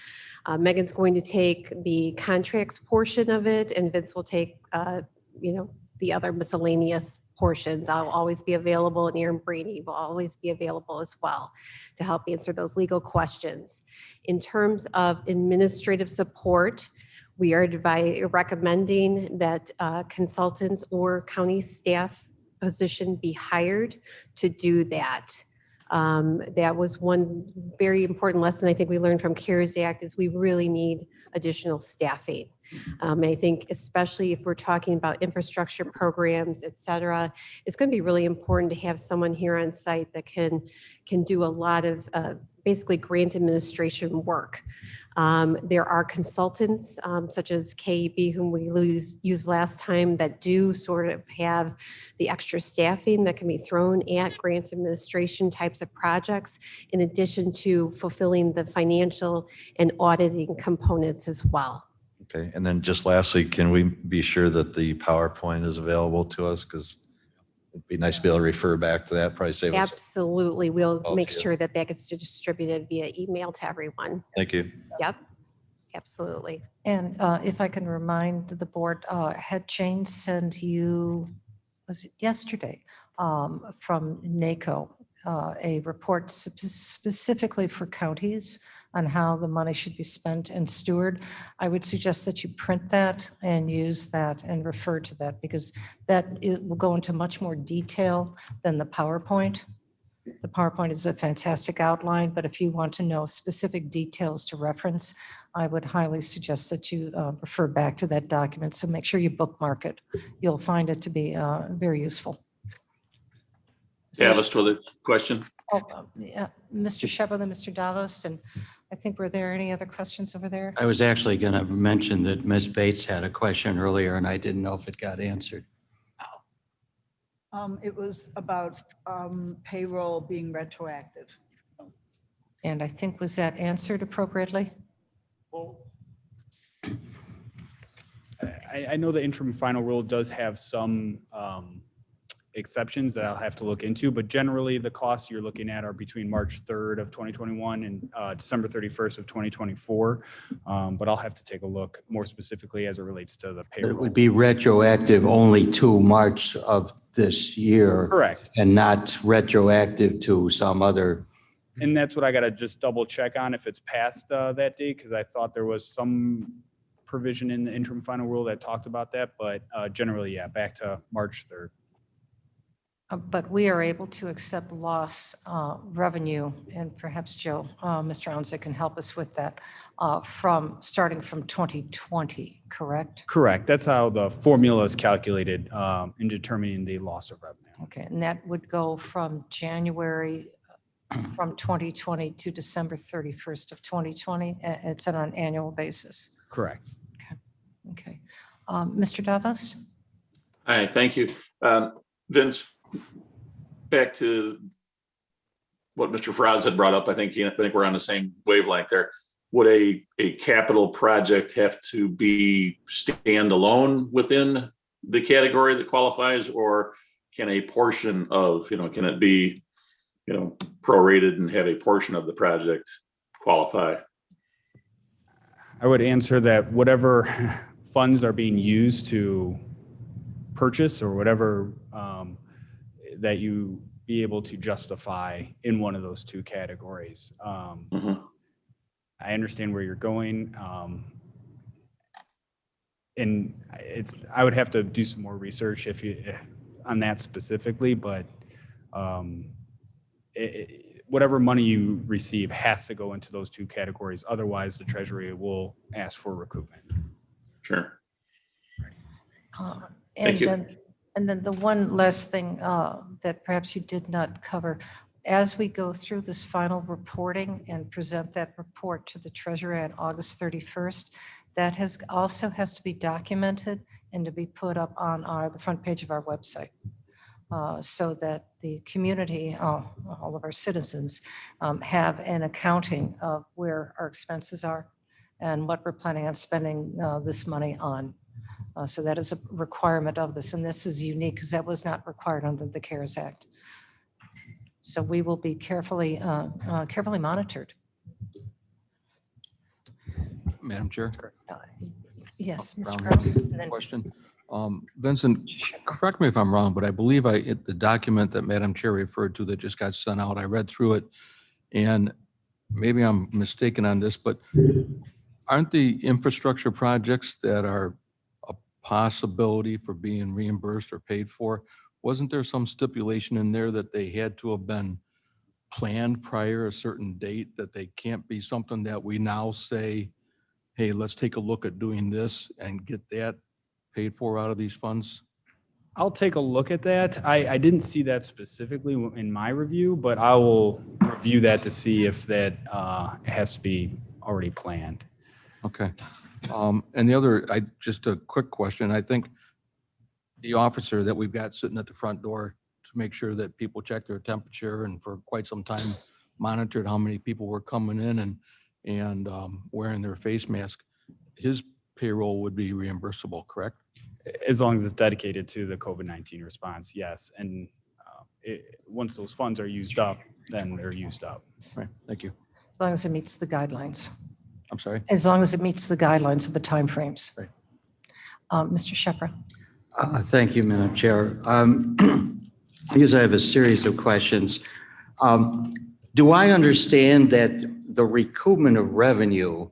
Megan's going to take the contracts portion of it, and Vince will take, the other miscellaneous portions. I'll always be available, and Aaron Brady will always be available as well to help answer those legal questions. In terms of administrative support, we are recommending that consultants or county staff position be hired to do that. That was one very important lesson I think we learned from CARES Act is we really need additional staffing. And I think especially if we're talking about infrastructure programs, et cetera, it's going to be really important to have someone here on site that can do a lot of basically grant administration work. There are consultants such as KEB, whom we used last time, that do sort of have the extra staffing that can be thrown at grant administration types of projects, in addition to fulfilling the financial and auditing components as well. Okay, and then just lastly, can we be sure that the PowerPoint is available to us? Because it'd be nice to be able to refer back to that, probably save us. Absolutely. We'll Oh, make yeah. sure that that gets distributed via email to everyone. Thank you. Yep, absolutely. And if I can remind the board, had Jane sent you, was it yesterday, from NACO, a report specifically for counties on how the money should be spent and steward? I would suggest that you print that and use that and refer to that, because it will go into much more detail than the PowerPoint. The PowerPoint is a fantastic outline, but if you want to know specific details to reference, I would highly suggest that you refer back to that document. So make sure you bookmark it. You'll find it to be very useful. Davis with a question. Yeah, Mr. Shepard and Mr. Davos, and I think were there any other questions over there? I was actually going to mention that Ms. Bates had a question earlier, and I didn't know if it got answered. It was about payroll being retroactive. And I think, was that answered appropriately? I know the interim final rule does have some exceptions that I'll have to look into, but generally the costs you're looking at are between March 3rd of 2021 and December 31st of 2024. But I'll have to take a look more specifically as it relates to the But payroll. it would be retroactive only to March of this year. Correct. And not retroactive to some other. And that's what I got to just double check on if it's past that date, because I thought there was some provision in the interim final rule that talked about that, but generally, yeah, back to March 3rd. But we are able to accept loss revenue, and perhaps Joe, Mr. Onzik can help us with that, starting from 2020, correct? Correct. That's how the formula is calculated in determining the loss of revenue. Okay, and that would go from January from 2020 to December 31st of 2020. It's on an annual basis. Correct. Okay. Mr. Davos? Hi, thank you. Vince, back to what Mr. Fraz had brought up, I think we're on the same wavelength there. Would a capital project have to be standalone within the category that qualifies, or can a portion of, can it be, prorated and have a portion of the project qualify? I would answer that whatever funds are being used to purchase or whatever that you be able to justify in one of those two categories. I understand where you're going. And I would have to do some more research on that specifically, but whatever money you receive has to go into those two categories. Otherwise, the Treasury will ask for recoupment. Sure. And Thank you. then the one last thing that perhaps you did not cover, as we go through this final reporting and present that report to the Treasurer on August 31st, that also has to be documented and to be put up on the front page of our website, so that the community, all of our citizens, have an accounting of where our expenses are and what we're planning on spending this money on. So that is a requirement of this, and this is unique because that was not required under the CARES Act. So we will be carefully monitored. Madam Chair? Yes, Mr. Brown Brown. has And a then- question. Vincent, correct me if I'm wrong, but I believe the document that Madam Chair referred to that just got sent out, I read through it, and maybe I'm mistaken on this, but aren't the infrastructure projects that are a possibility for being reimbursed or paid for, wasn't there some stipulation in there that they had to have been planned prior a certain date, that they can't be something that we now say, hey, let's take a look at doing this and get that paid for out of these funds? I'll take a look at that. I didn't see that specifically in my review, but I will review that to see if that has to be already planned. Okay. And the other, just a quick question. I think the officer that we've got sitting at the front door to make sure that people check their temperature and for quite some time monitored how many people were coming in and wearing their face mask, his payroll would be reimbursable, correct? As long as it's dedicated to the COVID-19 response, yes. And once those funds are used up, then they're used up. Right, thank you. As long as it meets the guidelines. I'm sorry? As long as it meets the guidelines of the timeframes. Right. Mr. Shepra. Thank you, Madam Chair. Because I have a series of questions. Do I understand that the recoupment of revenue,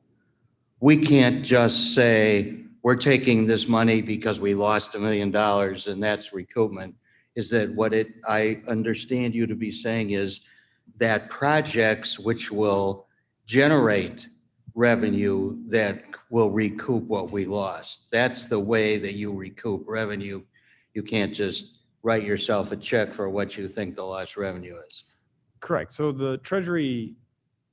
we can't just say, we're taking this money because we lost $1 million and that's recoupment? Is that what I understand you to be saying is that projects which will generate revenue that will recoup what we lost? That's the way that you recoup revenue. You can't just write yourself a check for what you think the lost revenue is. Correct. So the Treasury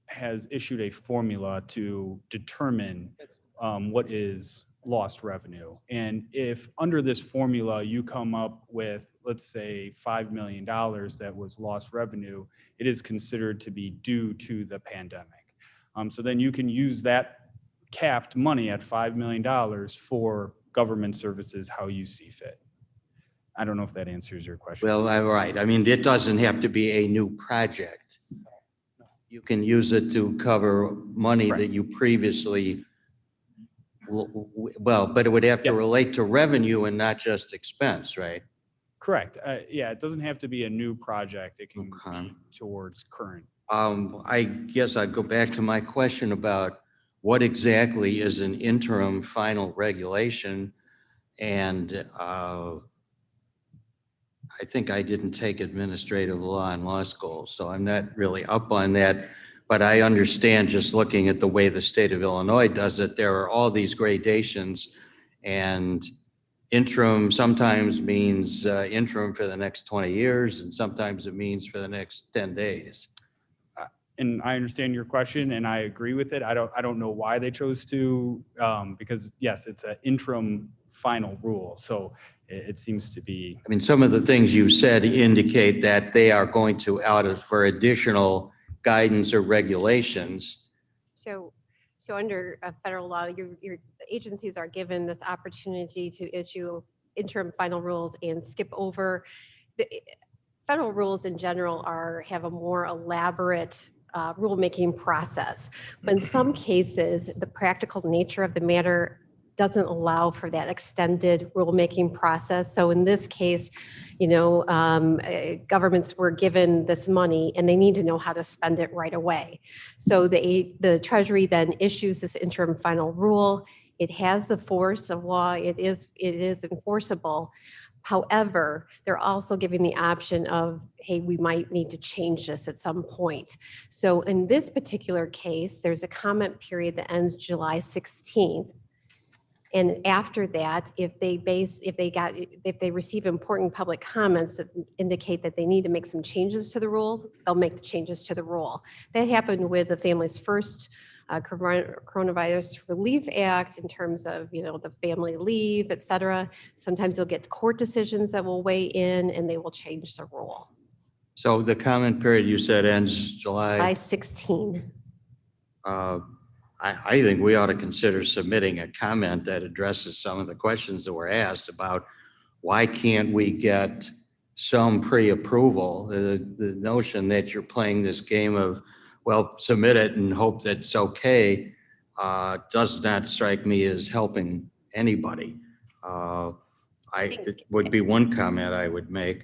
has issued a formula to determine what is lost revenue. And if under this formula you come up with, let's say, $5 million that was lost revenue, it is considered to be due to the pandemic. So then you can use that capped money at $5 million for government services how you see fit. I don't know if that answers your question. Well, all right. I mean, it doesn't have to be a new project. You can use it to cover money that you previously, well, but it would have to relate to revenue and not just expense, right? Correct. Yeah, it doesn't have to be a new project. It can be towards current. I guess I'd go back to my question about what exactly is an interim final regulation. And I think I didn't take administrative law in law school, so I'm not really up on that. But I understand, just looking at the way the state of Illinois does it, there are all these gradations, and interim sometimes means interim for the next 20 years, and sometimes it means for the next 10 days. And I understand your question, and I agree with it. I don't know why they chose to, because yes, it's an interim final rule. So it seems to be. I mean, some of the things you said indicate that they are going to for additional guidance or regulations. So under federal law, your agencies are given this opportunity to issue interim final rules and skip over. The federal rules in general have a more elaborate rulemaking process. But in some cases, the practical nature of the matter doesn't allow for that extended rulemaking process. So in this case, governments were given this money and they need to know how to spend it right away. So the Treasury then issues this interim final rule. It has the force of law. It is enforceable. However, they're also giving the option of, hey, we might need to change this at some point. So in this particular case, there's a comment period that ends July 16th. And after that, if they receive important public comments that indicate that they need to make some changes to the rules, they'll make the changes to the rule. That happened with the Families First Coronavirus Relief Act in terms of, the family leave, et cetera. Sometimes you'll get court decisions that will weigh in and they will change the rule. So the comment period you said ends July. 16. I think we ought to consider submitting a comment that addresses some of the questions that were asked about why can't we get some pre-approval? The notion that you're playing this game of, well, submit it and hope that it's okay does not strike me as helping anybody. It would be one comment I would make.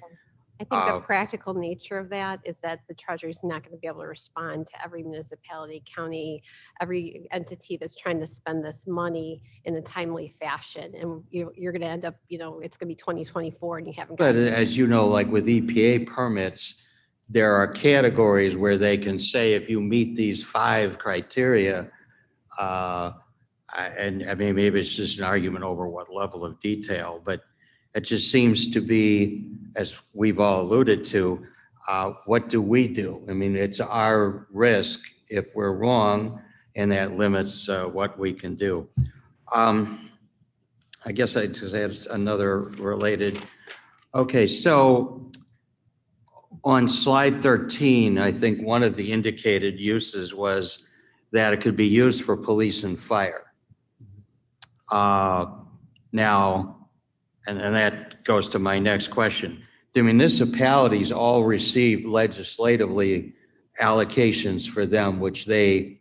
I think the practical nature of that is that the Treasury is not going to be able to respond to every municipality, county, every entity that's trying to spend this money in a timely fashion. And you're going to end up, it's going to be 2024 and you haven't. But as you know, like with EPA permits, there are categories where they can say if you meet these 5 criteria, and I mean, maybe it's just an argument over what level of detail, but it just seems to be, as we've all alluded to, what do we do? I mean, it's our risk if we're wrong, and that limits what we can do. I guess I just had another related. Okay, so on slide 13, I think one of the indicated uses was that it could be used for police and fire. Now, and that goes to my next question. The municipalities all received legislatively allocations for them, which they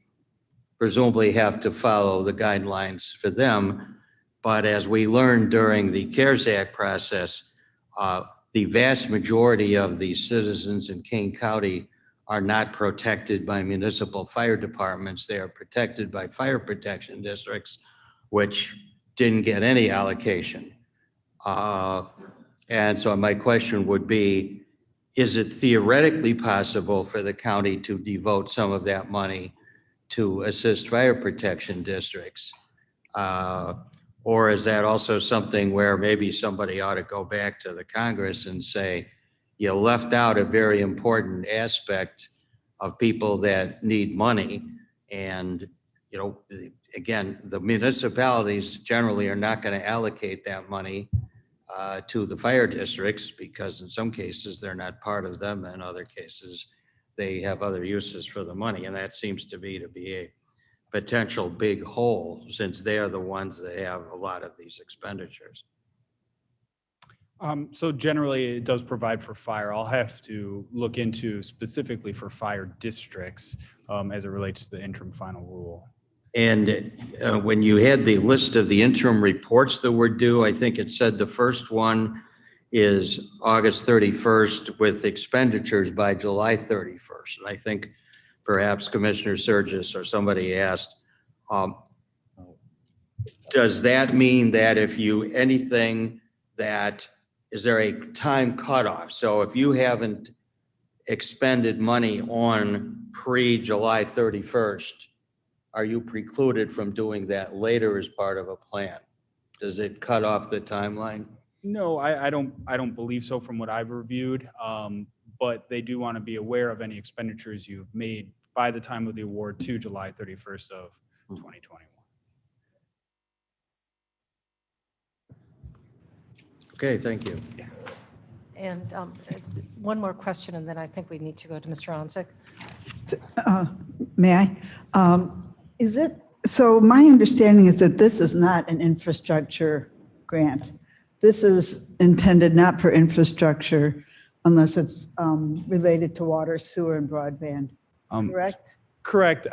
presumably have to follow the guidelines for them. But as we learned during the CARES Act process, the vast majority of the citizens in Kane County are not protected by municipal fire departments. They are protected by fire protection districts, which didn't get any allocation. And so my question would be, is it theoretically possible for the county to devote some of that money to assist fire protection districts? Or is that also something where maybe somebody ought to go back to the Congress and say, you left out a very important aspect of people that need money. And, again, the municipalities generally are not going to allocate that money to the fire districts because in some cases they're not part of them. In other cases, they have other uses for the money. And that seems to be a potential big hole since they are the ones that have a lot of these expenditures. So generally it does provide for fire. I'll have to look into specifically for fire districts as it relates to the interim final rule. And when you had the list of the interim reports that were due, I think it said the first one is August 31st with expenditures by July 31st. And I think perhaps Commissioner Surges or somebody asked, does that mean that if is there a time cutoff? So if you haven't expended money on pre-July 31st, are you precluded from doing that later as part of a plan? Does it cut off the timeline? No, I don't believe so from what I've reviewed, but they do want to be aware of any expenditures you've made by the time of the award to July 31st of 2021. Okay, thank you. Yeah. And one more question, and then I think we need to go to Mr. Onsick. May I? So my understanding is that this is not an infrastructure grant. This is intended not for infrastructure unless it's related to water, sewer, and broadband, correct? Correct.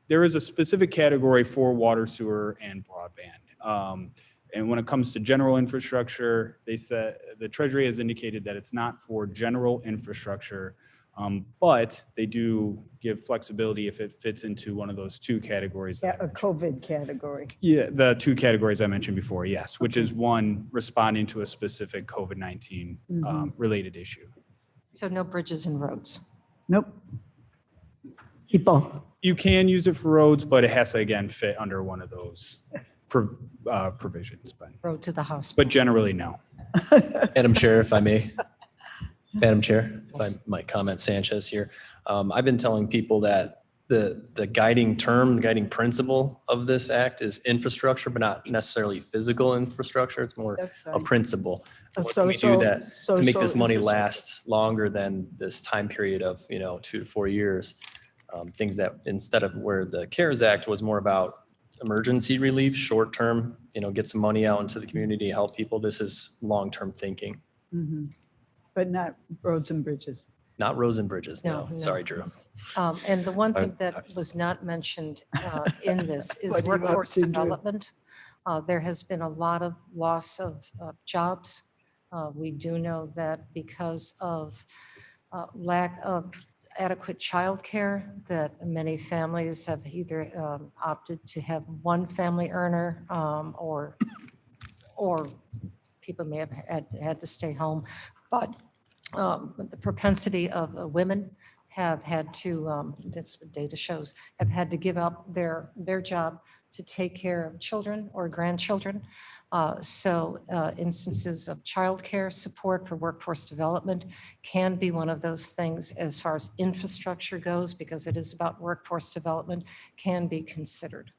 there is a specific category for water, sewer, and broadband. And when it comes to general infrastructure, they said, the Treasury has indicated that it's not for general infrastructure, but they do give flexibility if it fits into one of those two categories. Yeah, a COVID category. Yeah, the two categories I mentioned before, yes, which is one, responding to a specific COVID-19 related issue. So no bridges and roads. Nope. People. You can use it for roads, but it has to, again, fit under one of those provisions. Road to the hospital. But generally, no. Madam Chair, if I may. Madam Chair, if I might comment, Sanchez here. I've been telling people that the guiding term, the guiding principle of this act is infrastructure, but not necessarily physical infrastructure. It's more a principle. What can we do that to make this money last longer than this time period of 2 to 4 years? Things that instead of where the CARES Act was more about emergency relief, short term, get some money out into the community, help people. This is long-term thinking. But not roads and bridges. Not roads and bridges, No, no. no. Sorry, Drew. And the one thing that was not mentioned in this is What are you up workforce to, Drew? development. There has been a lot of loss of jobs. We do know that because of lack of adequate childcare, that many families have either opted to have one family earner or people may have had to stay home. But the propensity of women have had to, that's what data shows, have had to give up their job to take care of children or grandchildren. So instances of childcare support for workforce development can be one of those things as far as infrastructure goes, because it is about workforce development, can be considered.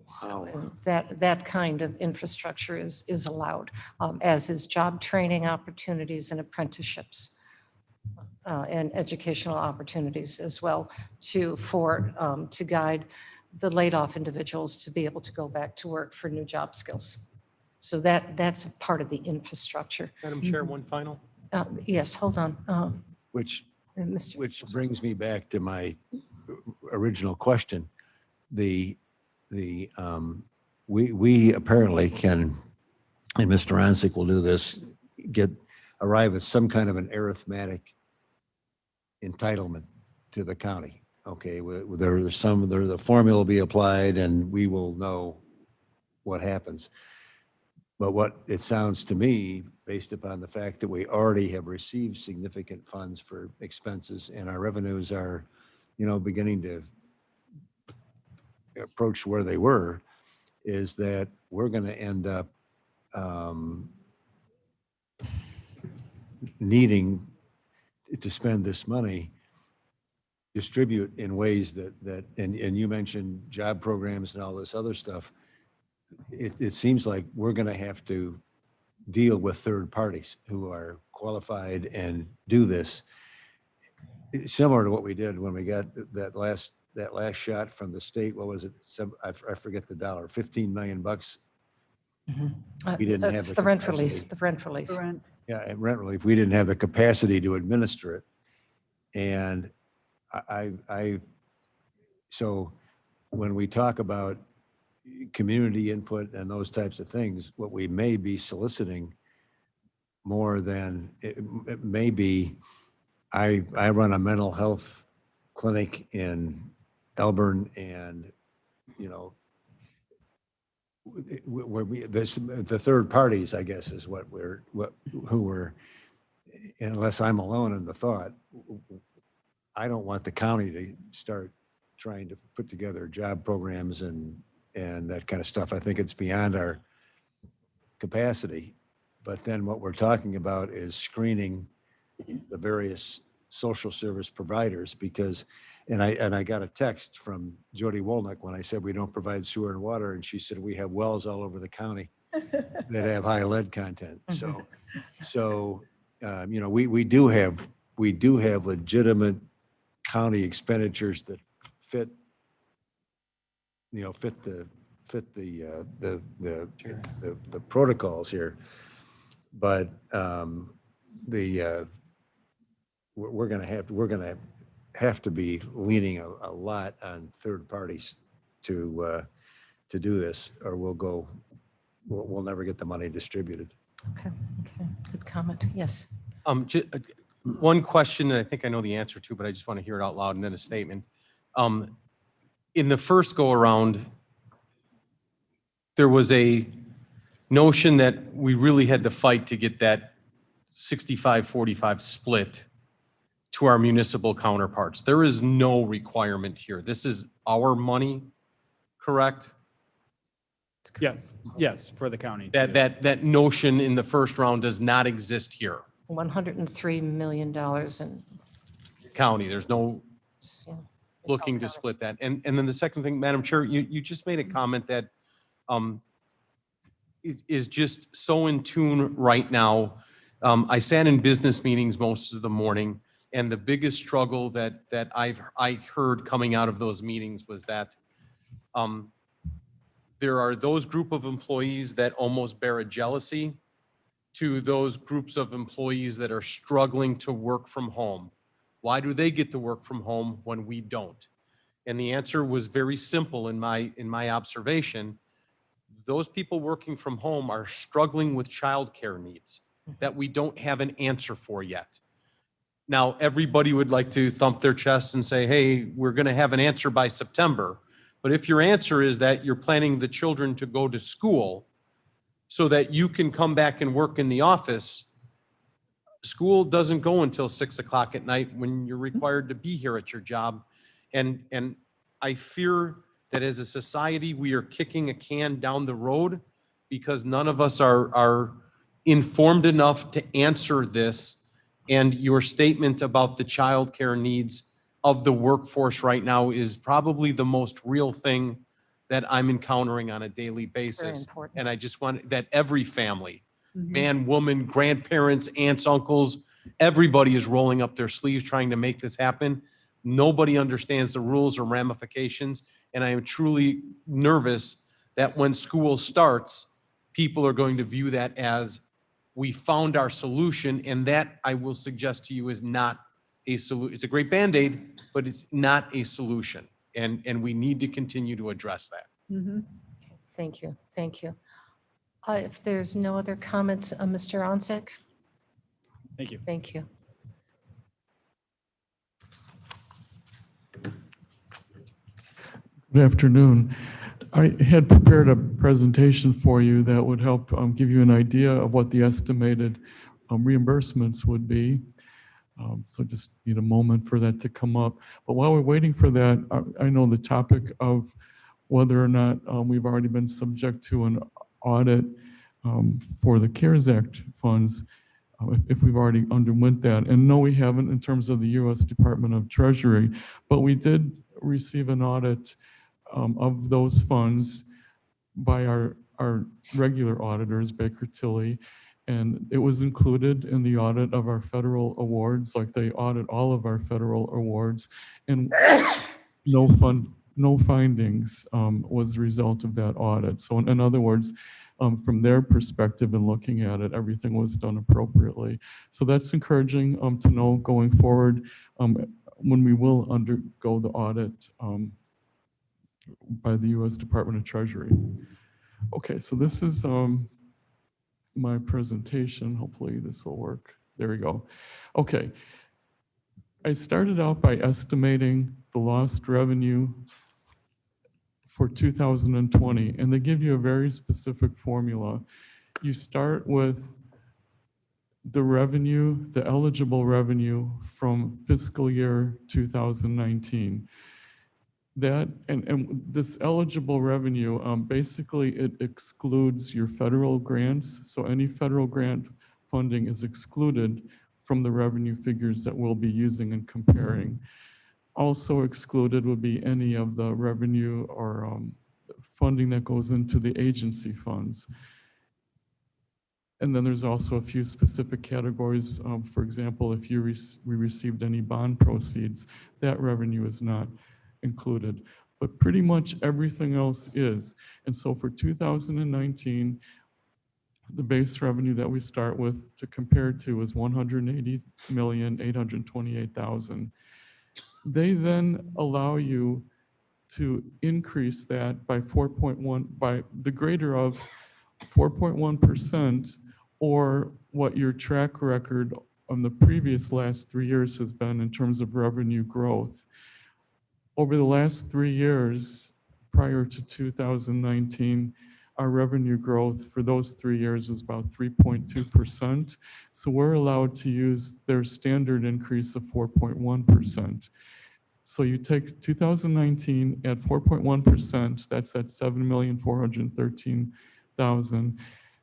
So that kind of infrastructure is allowed, as is job training opportunities and apprenticeships and educational opportunities as well to guide the laid off individuals to be able to go back to work for new job skills. So that's a part of the infrastructure. Madam Chair, one final. Yes, hold on. Which Mr. brings me back to my original question. We apparently can, and Mr. Rancic will do this, arrive at some kind of an arithmetic entitlement to the county. Okay, the formula will be applied and we will know what happens. But what it sounds to me, based upon the fact that we already have received significant funds for expenses and our revenues are, beginning to approach where they were, is that we're going to end up needing to spend this money, distribute in ways that and you mentioned job programs and all this other stuff. It seems like we're going to have to deal with third parties who are qualified and do this, similar to what we did when we got that last shot from the state. What was it? I forget the dollar. $15 million. We didn't have the rent capacity. relief. The rent relief. Yeah, and rent relief. We didn't have the capacity to administer it, and so when we talk about community input and those types of things, what we may be soliciting more than it may be. I run a mental health clinic in Elburn, and the third parties, I guess, is who we're, unless I'm alone in the thought, I don't want the county to start trying to put together job programs and that kind of stuff. I think it's beyond our capacity. But then what we're talking about is screening the various social service providers, because, and I got a text from Jody Wolnick when I said we don't provide sewer and water, and she said we have wells all over the county that have high lead content. So we do have legitimate county expenditures that fit the protocols here, but we're going to have to be leaning a lot on third parties to do this, or we'll never get the money distributed. Okay, good comment. Yes. One question that I think I know the answer to, but I just want to hear it out loud and then a statement. In the first go around, there was a notion that we really had to fight to get that 65-45 split to our municipal counterparts. There is no requirement here. This is our money, correct? Yes, for the county. That notion in the first round does not exist here. $103 million in. County, there's no Yeah. looking to split that. And then the second thing, Madam Chair, you just made a comment that is just so in tune right now. I sat in business meetings most of the morning, and the biggest struggle that I heard coming out of those meetings was that there are those group of employees that almost bear a jealousy to those groups of employees that are struggling to work from home. Why do they get to work from home when we don't? And the answer was very simple in my observation. Those people working from home are struggling with childcare needs that we don't have an answer for yet. Now, everybody would like to thump their chests and say, hey, we're going to have an answer by September. But if your answer is that you're planning the children to go to school so that you can come back and work in the office, school doesn't go until 6 o'clock at night when you're required to be here at your job. And I fear that as a society, we are kicking a can down the road because none of us are informed enough to answer this. And your statement about the childcare needs of the workforce right now is probably the most real thing that I'm encountering on a daily basis. And I just want that every family, man, woman, grandparents, aunts, uncles, everybody is rolling up their sleeves trying to make this happen. Nobody understands the rules or ramifications. And I am truly nervous that when school starts, people are going to view that as we found our solution. And that, I will suggest to you, is not a solution. It's a great Band-Aid, but it's not a solution. And we need to continue to address that. Thank you. Thank you. If there's no other comments, Mr. Onsick? Thank you. Thank you. Good afternoon. I had prepared a presentation for you that would help give you an idea of what the estimated reimbursements would be. So just need a moment for that to come up. But while we're waiting for that, I know the topic of whether or not we've already been subject to an audit for the CARES Act funds, if we've already underwent that. And no, we haven't in terms of the U.S. Department of Treasury, but we did receive an audit of those funds by our regular auditors, Baker Tilly, and it was included in the audit of our federal awards, like they audit all of our federal awards, and no findings was the result of that audit. So in other words, from their perspective and looking at it, everything was done appropriately. So that's encouraging to know going forward when we will undergo the audit by the U.S. Department of Treasury. Okay, so this is my presentation. Hopefully this will work. There we go. Okay, I started out by estimating the lost revenue for 2020, and they give you a very specific formula. You start with the revenue, the eligible revenue from fiscal year 2019. That and this eligible revenue, basically it excludes your federal grants. So any federal grant funding is excluded from the revenue figures that we'll be using and comparing. Also excluded would be any of the revenue or funding that goes into the agency funds. And then there's also a few specific categories. For example, if we received any bond proceeds, that revenue is not included, but pretty much everything else is. And so for 2019, the base revenue that we start with to compare to is $180,828,000. They then allow you to increase that by 4.1, by the greater of 4.1%, or what your track record on the previous last 3 years has been in terms of revenue growth. Over the last 3 years, prior to 2019, our revenue growth for those 3 years was about 3.2%. So we're allowed to use their standard increase of 4.1%. So you take 2019 at 4.1%, that's at 7,413,000.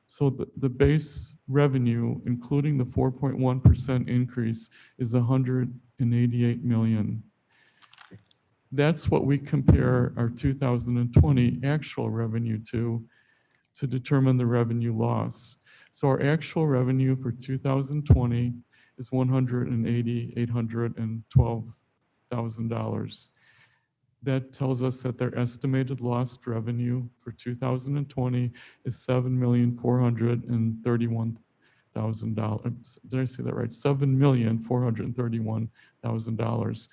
So the base revenue, including the 4.1% increase, is 188 million. That's what we compare our 2020 actual revenue to determine the revenue loss. So our actual revenue for 2020 is $180,812,000. That tells us that their estimated lost revenue for 2020 is $7,431,000. Did I say that right? $7,431,000.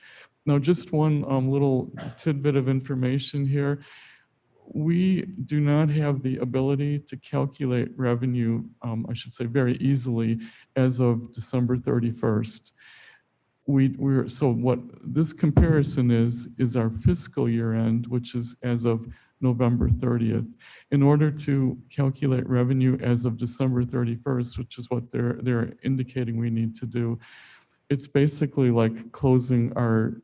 Now, just one little tidbit of information here. We do not have the ability to calculate revenue, I should say very easily, as of December 31st. So what this comparison is our fiscal year end, which is as of November 30th. In order to calculate revenue as of December 31st, which is what they're indicating we need to do, it's basically like closing our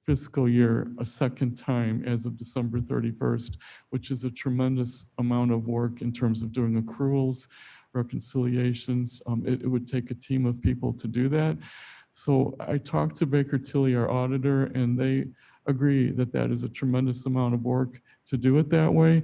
fiscal year a second time as of December 31st, which is a tremendous amount of work in terms of doing accruals, reconciliations. It would take a team of people to do that. So I talked to Baker Tilly, our auditor, and they agree that that is a tremendous amount of work to do it that way.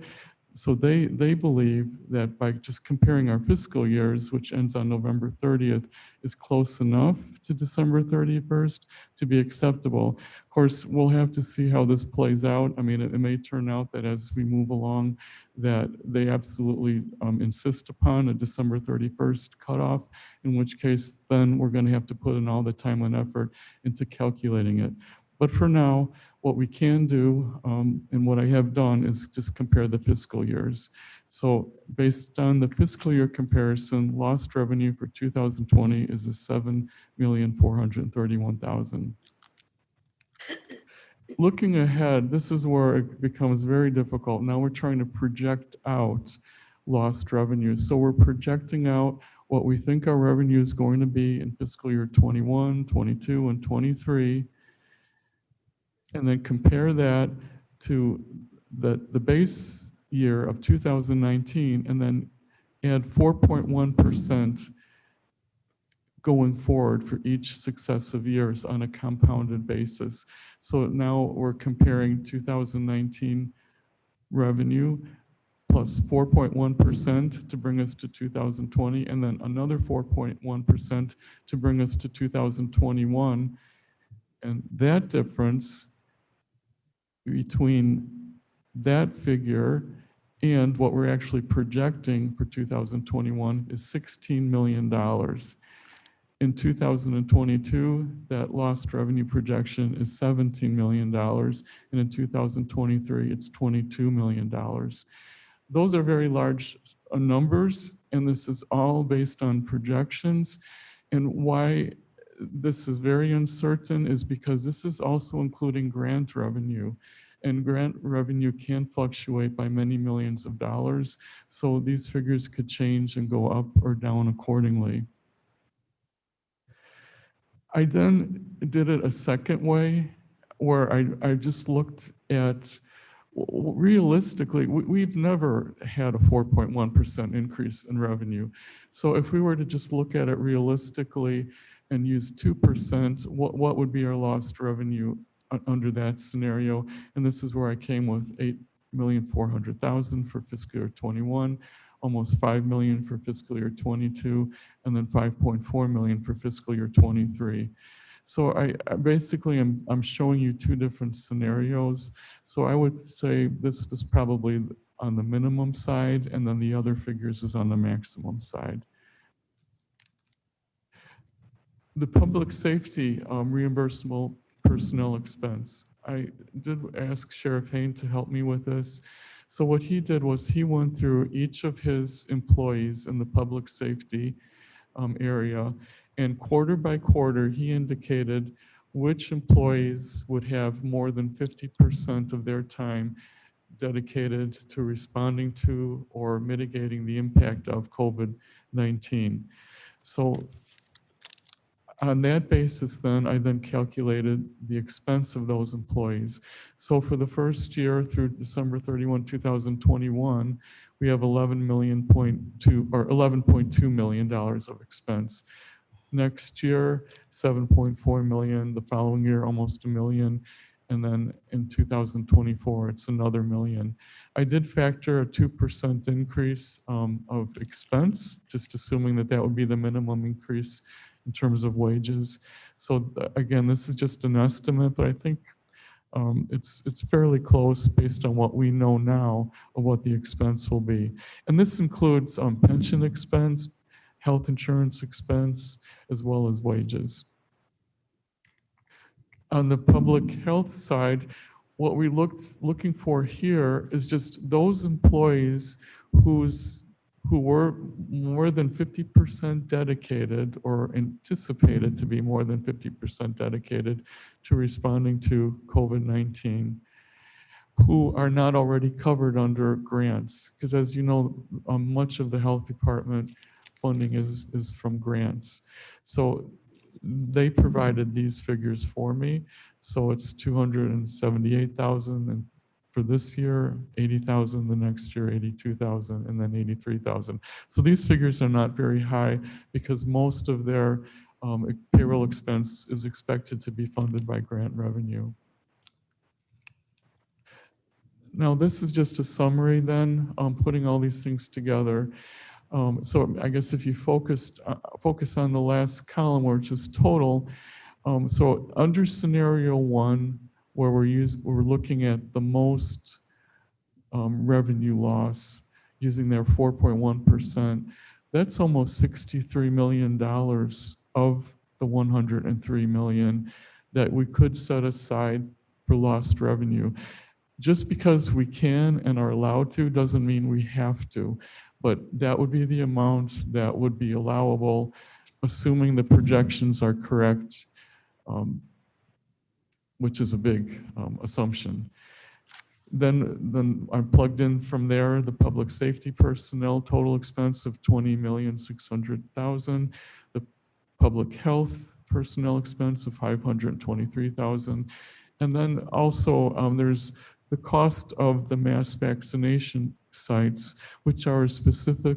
So they believe that by just comparing our fiscal years, which ends on November 30th, is close enough to December 31st to be acceptable. Of course, we'll have to see how this plays out. I mean, it may turn out that as we move along, that they absolutely insist upon a December 31st cutoff, in which case then we're going to have to put in all the time and effort into calculating it. But for now, what we can do, and what I have done, is just compare the fiscal years. So based on the fiscal year comparison, lost revenue for 2020 is a $7,431,000. Looking ahead, this is where it becomes very difficult. Now we're trying to project out lost revenue. So we're projecting out what we think our revenue is going to be in fiscal year 21, 22, and 23. And then compare that to the base year of 2019, and then add 4.1% going forward for each successive years on a compounded basis. So now we're comparing 2019 revenue plus 4.1% to bring us to 2020, and then another 4.1% to bring us to 2021. And that difference between that figure and what we're actually projecting for 2021 is $16 million. In 2022, that lost revenue projection is $17 million, and in 2023, it's $22 million. Those are very large numbers, and this is all based on projections. And why this is very uncertain is because this is also including grant revenue, and grant revenue can fluctuate by many millions of dollars. So these figures could change and go up or down accordingly. I then did it a second way, where I just looked at, realistically, we've never had a 4.1% increase in revenue. So if we were to just look at it realistically and use 2%, what would be our lost revenue under that scenario? And this is where I came with 8,400,000 for fiscal year 21, almost 5 million for fiscal year 22, and then 5.4 million for fiscal year 23. So I basically I'm showing you two different scenarios. So I would say this was probably on the minimum side, and then the other figures is on the maximum side. The public safety reimbursable personnel expense. I did ask Sheriff Hain to help me with this. So what he did was he went through each of his employees in the public safety area, and quarter by quarter, he indicated which employees would have more than 50% of their time dedicated to responding to or mitigating the impact of COVID-19. So on that basis, then I then calculated the expense of those employees. So for the first year through December 31, 2021, we have $11.2 million of expense. Next year, 7.4 million. The following year, almost $1 million. And then in 2024, it's another $1 million. I did factor a 2% increase of expense, just assuming that that would be the minimum increase in terms of wages. So again, this is just an estimate, but I think it's fairly close based on what we know now of what the expense will be. And this includes pension expense, health insurance expense, as well as wages. On the public health side, what we looking for here is just those employees who were more than 50% dedicated or anticipated to be more than 50% dedicated to responding to COVID-19, who are not already covered under grants. Because as you know, much of the health department funding is from grants. So they provided these figures for me. So it's 278,000 and for this year, 80,000, the next year, 82,000, and then 83,000. So these figures are not very high because most of their payroll expense is expected to be funded by grant revenue. Now, this is just a summary then, putting all these things together. So I guess if you focus on the last column, which is total, so under scenario 1, where we're looking at the most revenue loss using their 4.1%, that's almost $63 million of the $103 million that we could set aside for lost revenue. Just because we can and are allowed to doesn't mean we have to, but that would be the amount that would be allowable, assuming the projections are correct, which is a big assumption. Then I plugged in from there the public safety personnel total expense of $20,600,000, the public health personnel expense of $523,000, and then also there's the cost of the mass vaccination sites, which are a specific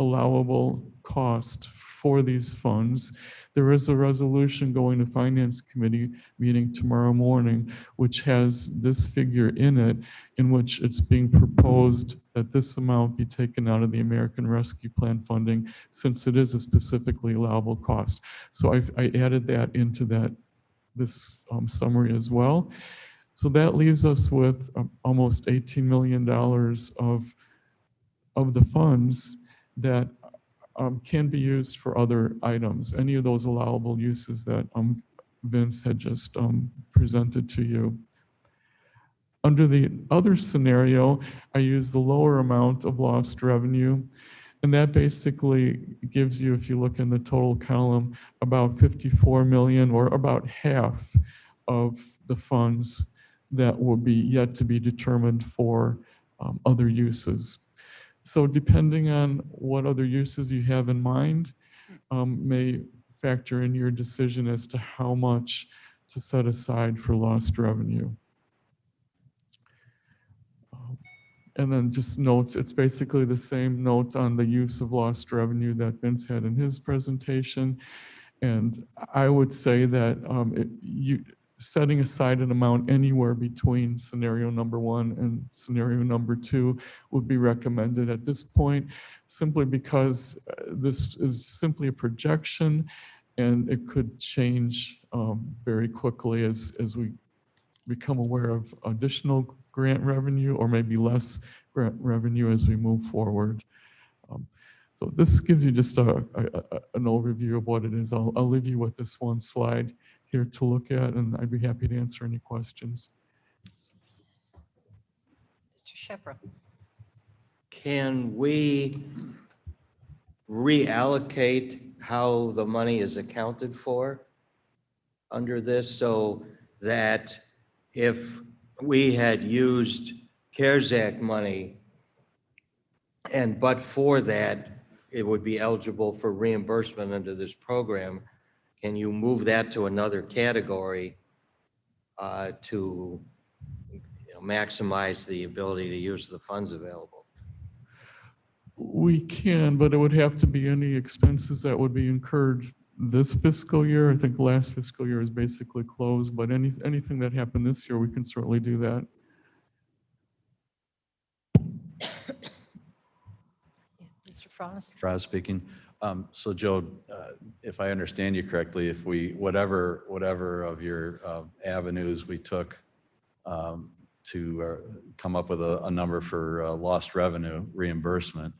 allowable cost for these funds. There is a resolution going to Finance Committee meeting tomorrow morning, which has this figure in it, in which it's being proposed that this amount be taken out of the American Rescue Plan funding, since it is a specifically allowable cost. So I added that into this summary as well. So that leaves us with almost $18 million of the funds that can be used for other items, any of those allowable uses that Vince had just presented to you. Under the other scenario, I use the lower amount of lost revenue, and that basically gives you, if you look in the total column, about 54 million, or about half of the funds that will be yet to be determined for other uses. So depending on what other uses you have in mind, may factor in your decision as to how much to set aside for lost revenue. And then just notes, it's basically the same note on the use of lost revenue that Vince had in his presentation. And I would say that setting aside an amount anywhere between scenario number 1 and scenario number 2 would be recommended at this point, simply because this is simply a projection and it could change very quickly as we become aware of additional grant revenue or maybe less grant revenue as we move forward. So this gives you just an overview of what it is. I'll leave you with this one slide here to look at, and I'd be happy to answer any questions. Mr. Shepherd. Can we reallocate how the money is accounted for under this so that if we had used CARES Act money but for that, it would be eligible for reimbursement under this program? Can you move that to another category to maximize the ability to use the funds available? We can, but it would have to be any expenses that would be incurred this fiscal year. I think last fiscal year is basically closed, but anything that happened this year, we can certainly do that. Mr. Frost. Frost speaking. So Joe, if I understand you correctly, if we, whatever of your avenues we took to come up with a number for lost revenue reimbursement,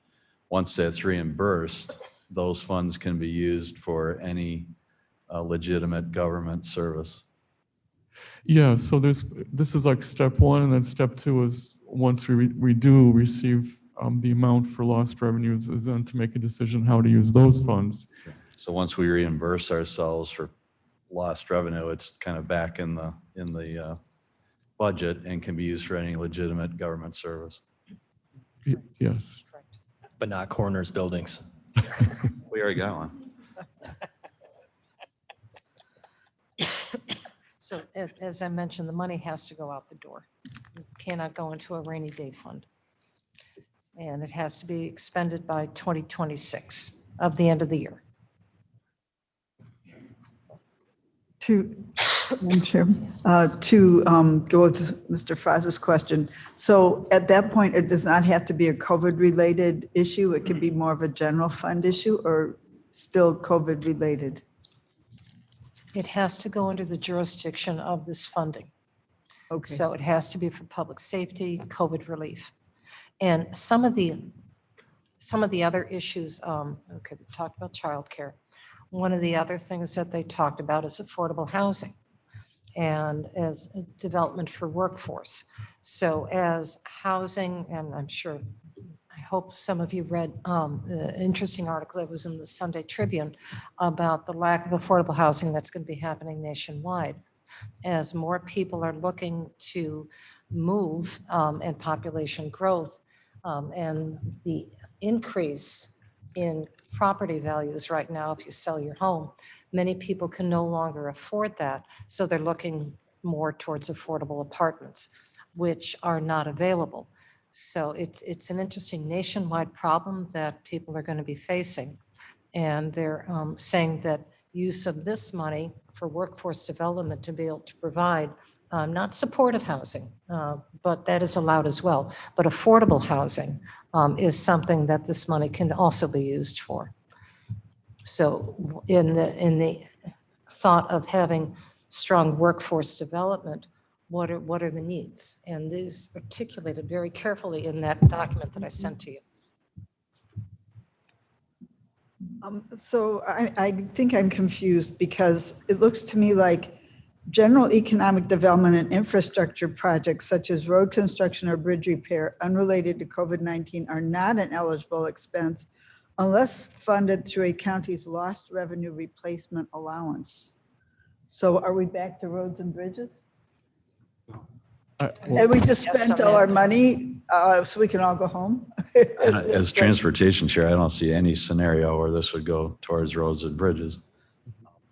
once that's reimbursed, those funds can be used for any legitimate government service. Yeah, so this is like step one, and then step two is once we do receive the amount for lost revenues, is then to make a decision how to use those funds. So once we reimburse ourselves for lost revenue, it's kind of back in the budget and can be used for any legitimate government service. Yes. But not coroners buildings. We already got one. So as I mentioned, the money has to go out the door. It cannot go into a rainy day fund. And it has to be expended by 2026 of the end of the year. Madam Chair, to go with Mr. Froz's question. So at that point, it does not have to be a COVID-related issue. It can be more of a general fund issue, or still COVID-related? It has to go under the jurisdiction of this funding. Okay. So it has to be for public safety, COVID relief. And some of the other issues, okay, we talked about childcare. One of the other things that they talked about is affordable housing and as a development for workforce. So as housing, and I'm sure, I hope some of you read the interesting article that was in the Sunday Tribune about the lack of affordable housing that's going to be happening nationwide. As more people are looking to move and population growth and the increase in property values right now, if you sell your home, many people can no longer afford that. So they're looking more towards affordable apartments, which are not available. So it's an interesting nationwide problem that people are going to be facing. And they're saying that use of this money for workforce development to be able to provide not supportive housing, but that is allowed as well. But affordable housing is something that this money can also be used for. So in the thought of having strong workforce development, what are the needs? And these articulated very carefully in that document that I sent to you. So I think I'm confused, because it looks to me like general economic development and infrastructure projects such as road construction or bridge repair unrelated to COVID-19 are not an eligible expense unless funded through a county's lost revenue replacement allowance. So are we back to roads and bridges? And we just Yes, spent so all our ma'am. money so we can all go home? As transportation chair, I don't see any scenario where this would go towards roads and bridges.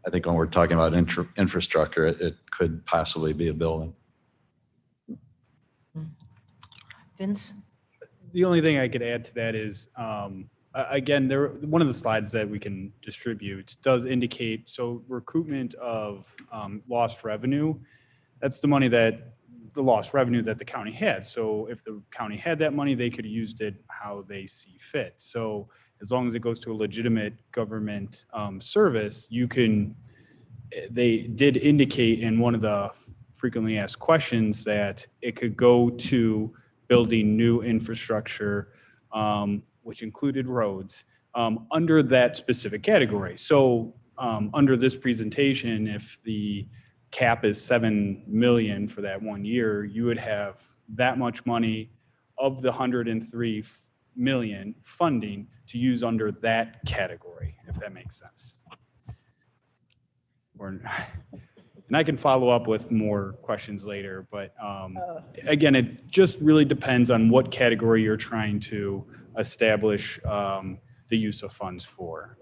I think when we're talking about infrastructure, it could possibly be a building. Vince? The only thing I could add to that is, again, one of the slides that we can distribute does indicate, so recoupment of lost revenue, that's the money the lost revenue that the county had. So if the county had that money, they could have used it how they see fit. So as long as it goes to a legitimate government service, they did indicate in one of the frequently asked questions that it could go to building new infrastructure, which included roads, under that specific category. So under this presentation, if the cap is 7 million for that 1 year, you would have that much money of the 103 million funding to use under that category, if that makes sense. And I can follow up with more questions later, but again, it just really depends on what category you're trying to establish the use of funds for.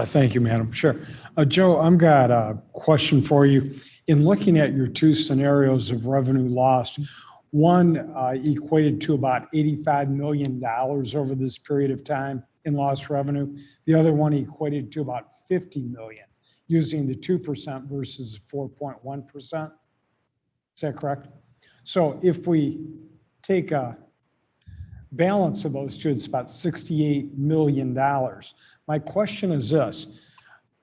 Thank you, Madam Chair. Joe, I've got a question for you. In looking at your two scenarios of revenue lost, one equated to about $85 million over this period of time in lost revenue. The other one equated to about 50 million, using the 2% versus 4.1%. Is that correct? So if we take a balance of those two, it's about $68 million. My question is this: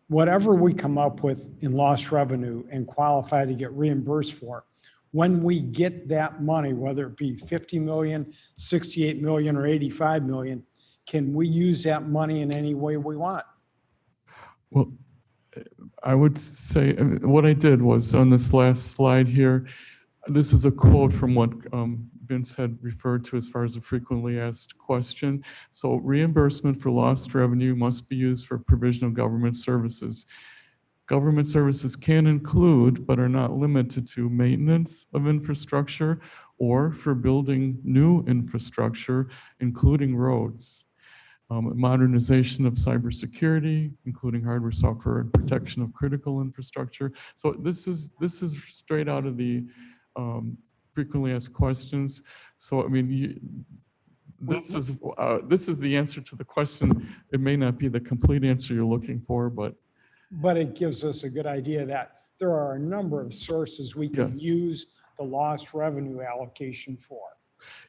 whatever we come up with in lost revenue and qualify to get reimbursed for, when we get that money, whether it be 50 million, 68 million, or 85 million, can we use that money in any way we want? Well, I would say what I did was on this last slide here, this is a quote from what Vince had referred to as far as a frequently asked question. So reimbursement for lost revenue must be used for provision of government services. Government services can include, but are not limited to, maintenance of infrastructure or for building new infrastructure, including roads. Modernization of cybersecurity, including hardware, software, and protection of critical infrastructure. So this is straight out of the frequently asked questions. So I mean, this is the answer to the question. It may not be the complete answer you're looking for, but it gives us a good idea that there are a number of sources we can use the lost revenue allocation for.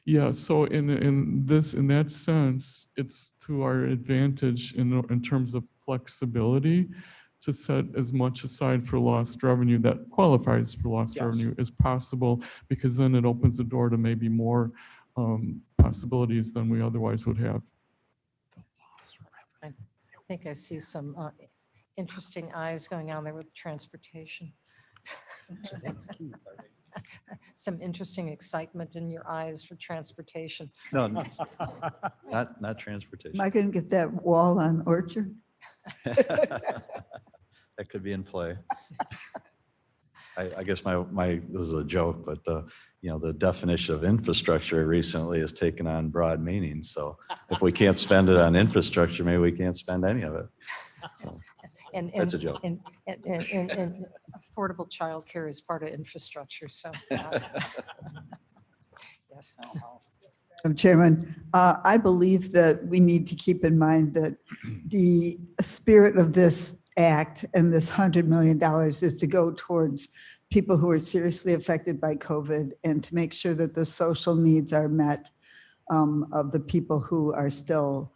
Yeah, so in that sense, it's to our advantage in terms of flexibility to set as much aside for lost revenue that qualifies for lost revenue as possible, because then it opens the door to maybe more possibilities than we otherwise would have. I think I see some interesting eyes going on there with transportation. Some interesting excitement in your eyes for transportation. No, not transportation. Am I going to get that wall on Orchard? That could be in play. I guess this is a joke, but the definition of infrastructure recently has taken on broad meaning. So if we can't spend it on infrastructure, maybe we can't spend any of it. So that's a joke. And affordable childcare is part of infrastructure, so. Yes. Madam Chairman, I believe that we need to keep in mind that the spirit of this act and this $100 million is to go towards people who are seriously affected by COVID and to make sure that the social needs are met of the people who are still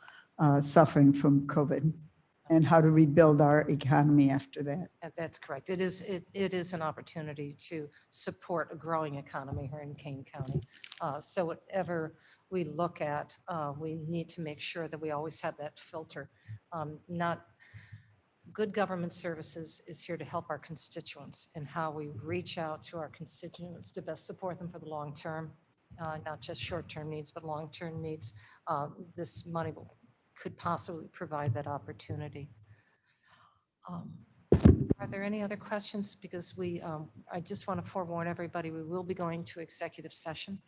suffering from COVID, and how to rebuild our economy after that. That's correct. It is an opportunity to support a growing economy here in Kane County. So whatever we look at, we need to make sure that we always have that filter. Good government services is here to help our constituents, and how we reach out to our constituents to best support them for the long term, not just short-term needs, but long-term needs. This money could possibly provide that opportunity. Are there any other questions? Because I just want to forewarn everybody, we will be going to executive session.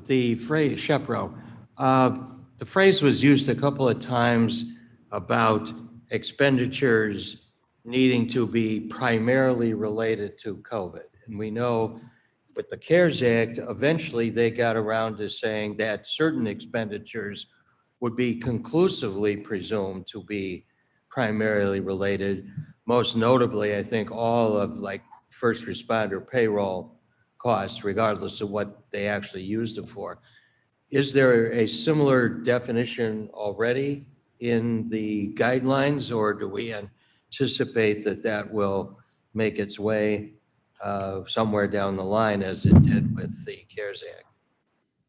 The phrase, Shepro, the phrase was used a couple of times about expenditures needing to be primarily related to COVID. And we know with the CARES Act, eventually they got around to saying that certain expenditures would be conclusively presumed to be primarily related. Most notably, I think all of like first responder payroll costs, regardless of what they actually used it for. Is there a similar definition already in the guidelines, or do we anticipate that that will make its way somewhere down the line as it did with the CARES Act?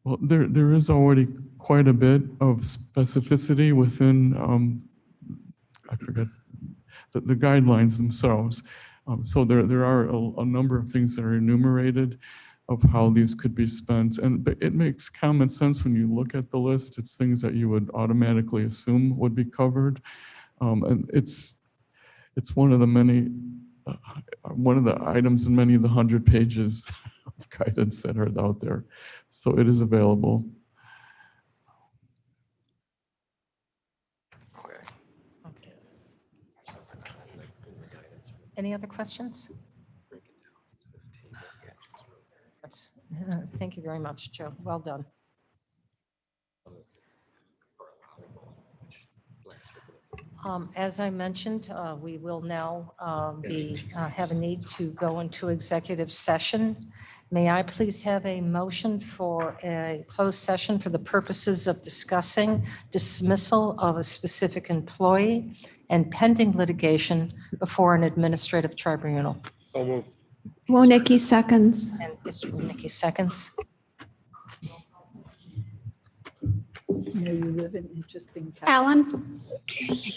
Well, there is already quite a bit of specificity within, I forget, the guidelines themselves. So there are a number of things that are enumerated of how these could be spent. But it makes common sense when you look at the list. It's things that you would automatically assume would be covered. And it's one of the many, one of the items in many of the 100 pages of guidance that are out there. So it is available. Any other questions? Thank you very much, Joe. Well done. As I mentioned, we will now have a need to go into executive session. May I please have a motion for a closed session for the purposes of discussing dismissal of a specific employee and pending litigation before an administrative tribunal? So moved. Wonecki seconds. And Mr. Winicky seconds. You know, you live in interesting times. Allen,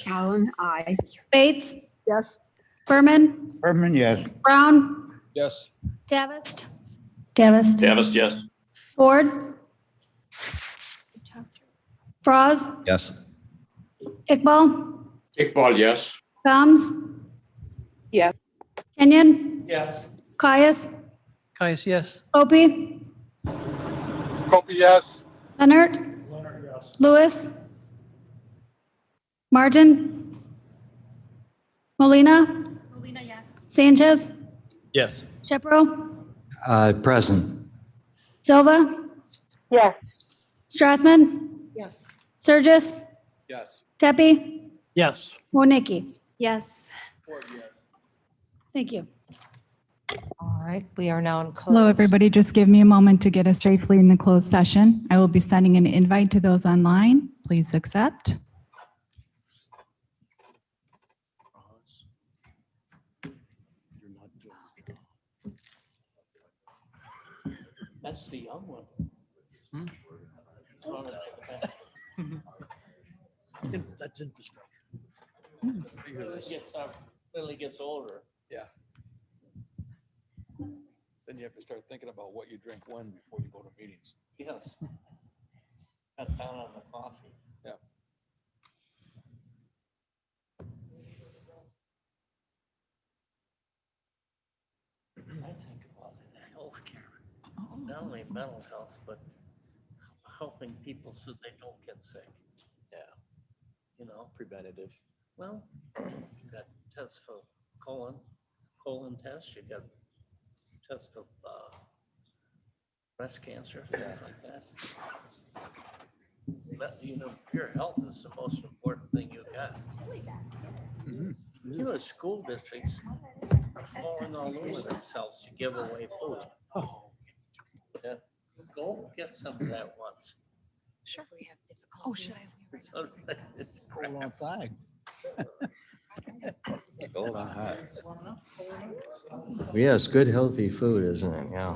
Allen, aye. Bates, Yes. Berman, Berman, yes. Brown, Yes. Davis. Davis. Davis, yes. Ford. Froz, Yes. Iqbal, Iqbal, yes. Gomes. Yes. Kenyon, Yes. Caius, Caius, yes. Opie, Copy, yes. Leonard, Lewis, Martin, Molina, Molina, yes. Sanchez, Yes. Shepro, Present. Silva, Yes. Strathman, Yes. Surgis, Yes. Tepe, Yes. Wonecki. Yes. Thank you. All right, we are now in closed. Hello, everybody. Just give me a moment to get us safely in the closed session. I will be sending an invite to those online. Please accept. That's the young one. That's infrastructure. When he gets older. Yeah. Then you have to start thinking about what you drink when before you go to meetings. Yes. Cut down on the coffee. Yeah. I think about healthcare, not only mental health, but helping people so they don't get sick. Yeah. You know, Preventative. well, you got tests for colon tests, you got tests for breast cancer, things like that. But, you know, your health is the most important thing you got. You know, school districts are falling all over themselves to give away food. Yeah. Go get some of that once. Sure. We have difficulties. It's Cold outside. Gold on high. Yes, good, healthy food, isn't it? Yeah.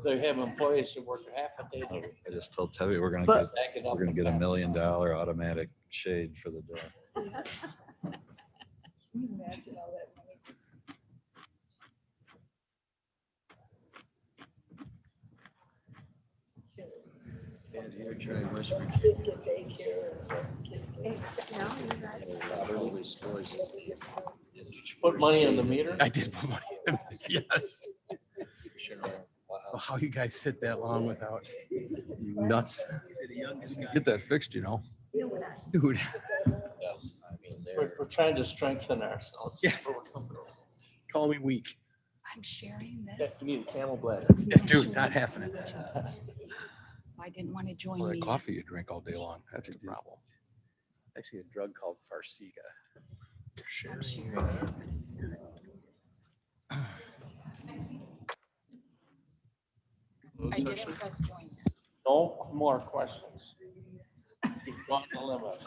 They have employees who work half a day. I just told Tubby we're gonna But- get $1 million automatic shade for the door. Can you imagine all that money? And here, try West Kid get daycare. Did you put money in the meter? I did put money in. Yes. Oh, how you guys sit that long without, you nuts. Get that fixed, you know. Dude. We're trying to strengthen ourselves. Yeah. Call me weak. I'm sharing Yeah, this. you need a camel bladder. Yeah, dude, not happening. I didn't want to join Well, that me. coffee you drink all day long, that's the problem. Actually, a drug called Farxiga. I'm sharing this, but it's good. I didn't press join. No more questions. You've gone the limit.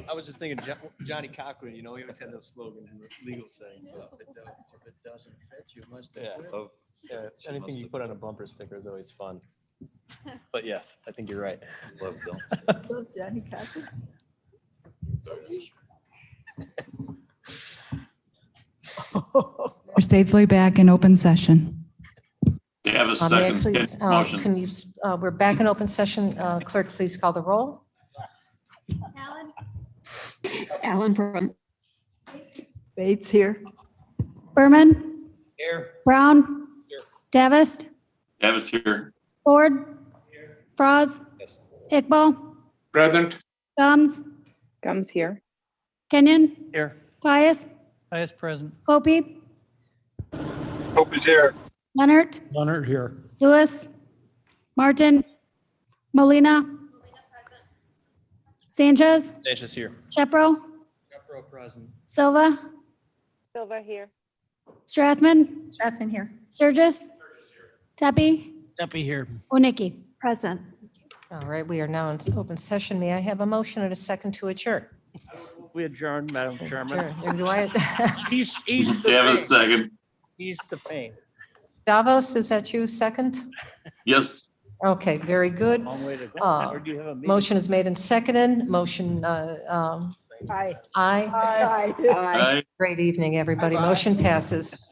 I was just thinking Johnny Cochran, he always had those slogans in the legal setting, so. If it doesn't fit, you must Yeah. have quit. Yeah, anything you put on a bumper sticker is always fun. But yes, I think you're right. Love Bill. Love Johnny Cochran. We're safely back in open session. Davis May I seconds please, motion. can you, we're back in open session. Clerk, please call the roll. Alan from. Bates here. Berman, Here. Brown, Davis, Davis here. Ford, Franz, Iqbal, Present. Gums, Gums here. Kenyon, Here. Caius, Vice President. Gopi, Hope is here. Leonard, Leonard here. Lewis, Martin, Molina, Sanchez, Sanchez here. Shepro, Shepro present. Silva, Silva here. Strathman, Strathman here. Sturgis, Tepe, Dumpy here. Onicki. Present. All right, we are now in open session. May I have a motion and a second to adjourn? We adjourned, Madam Chairman. Adjourn. And do I- He's the Davis pain. second. He's the pain. Davos, is that you second? Yes. Okay, very good. Long way to go. Uh, Or do you have a meeting? Motion is made and seconded. Motion, Aye. aye. Aye. Aye. Great evening, everybody. Motion passes.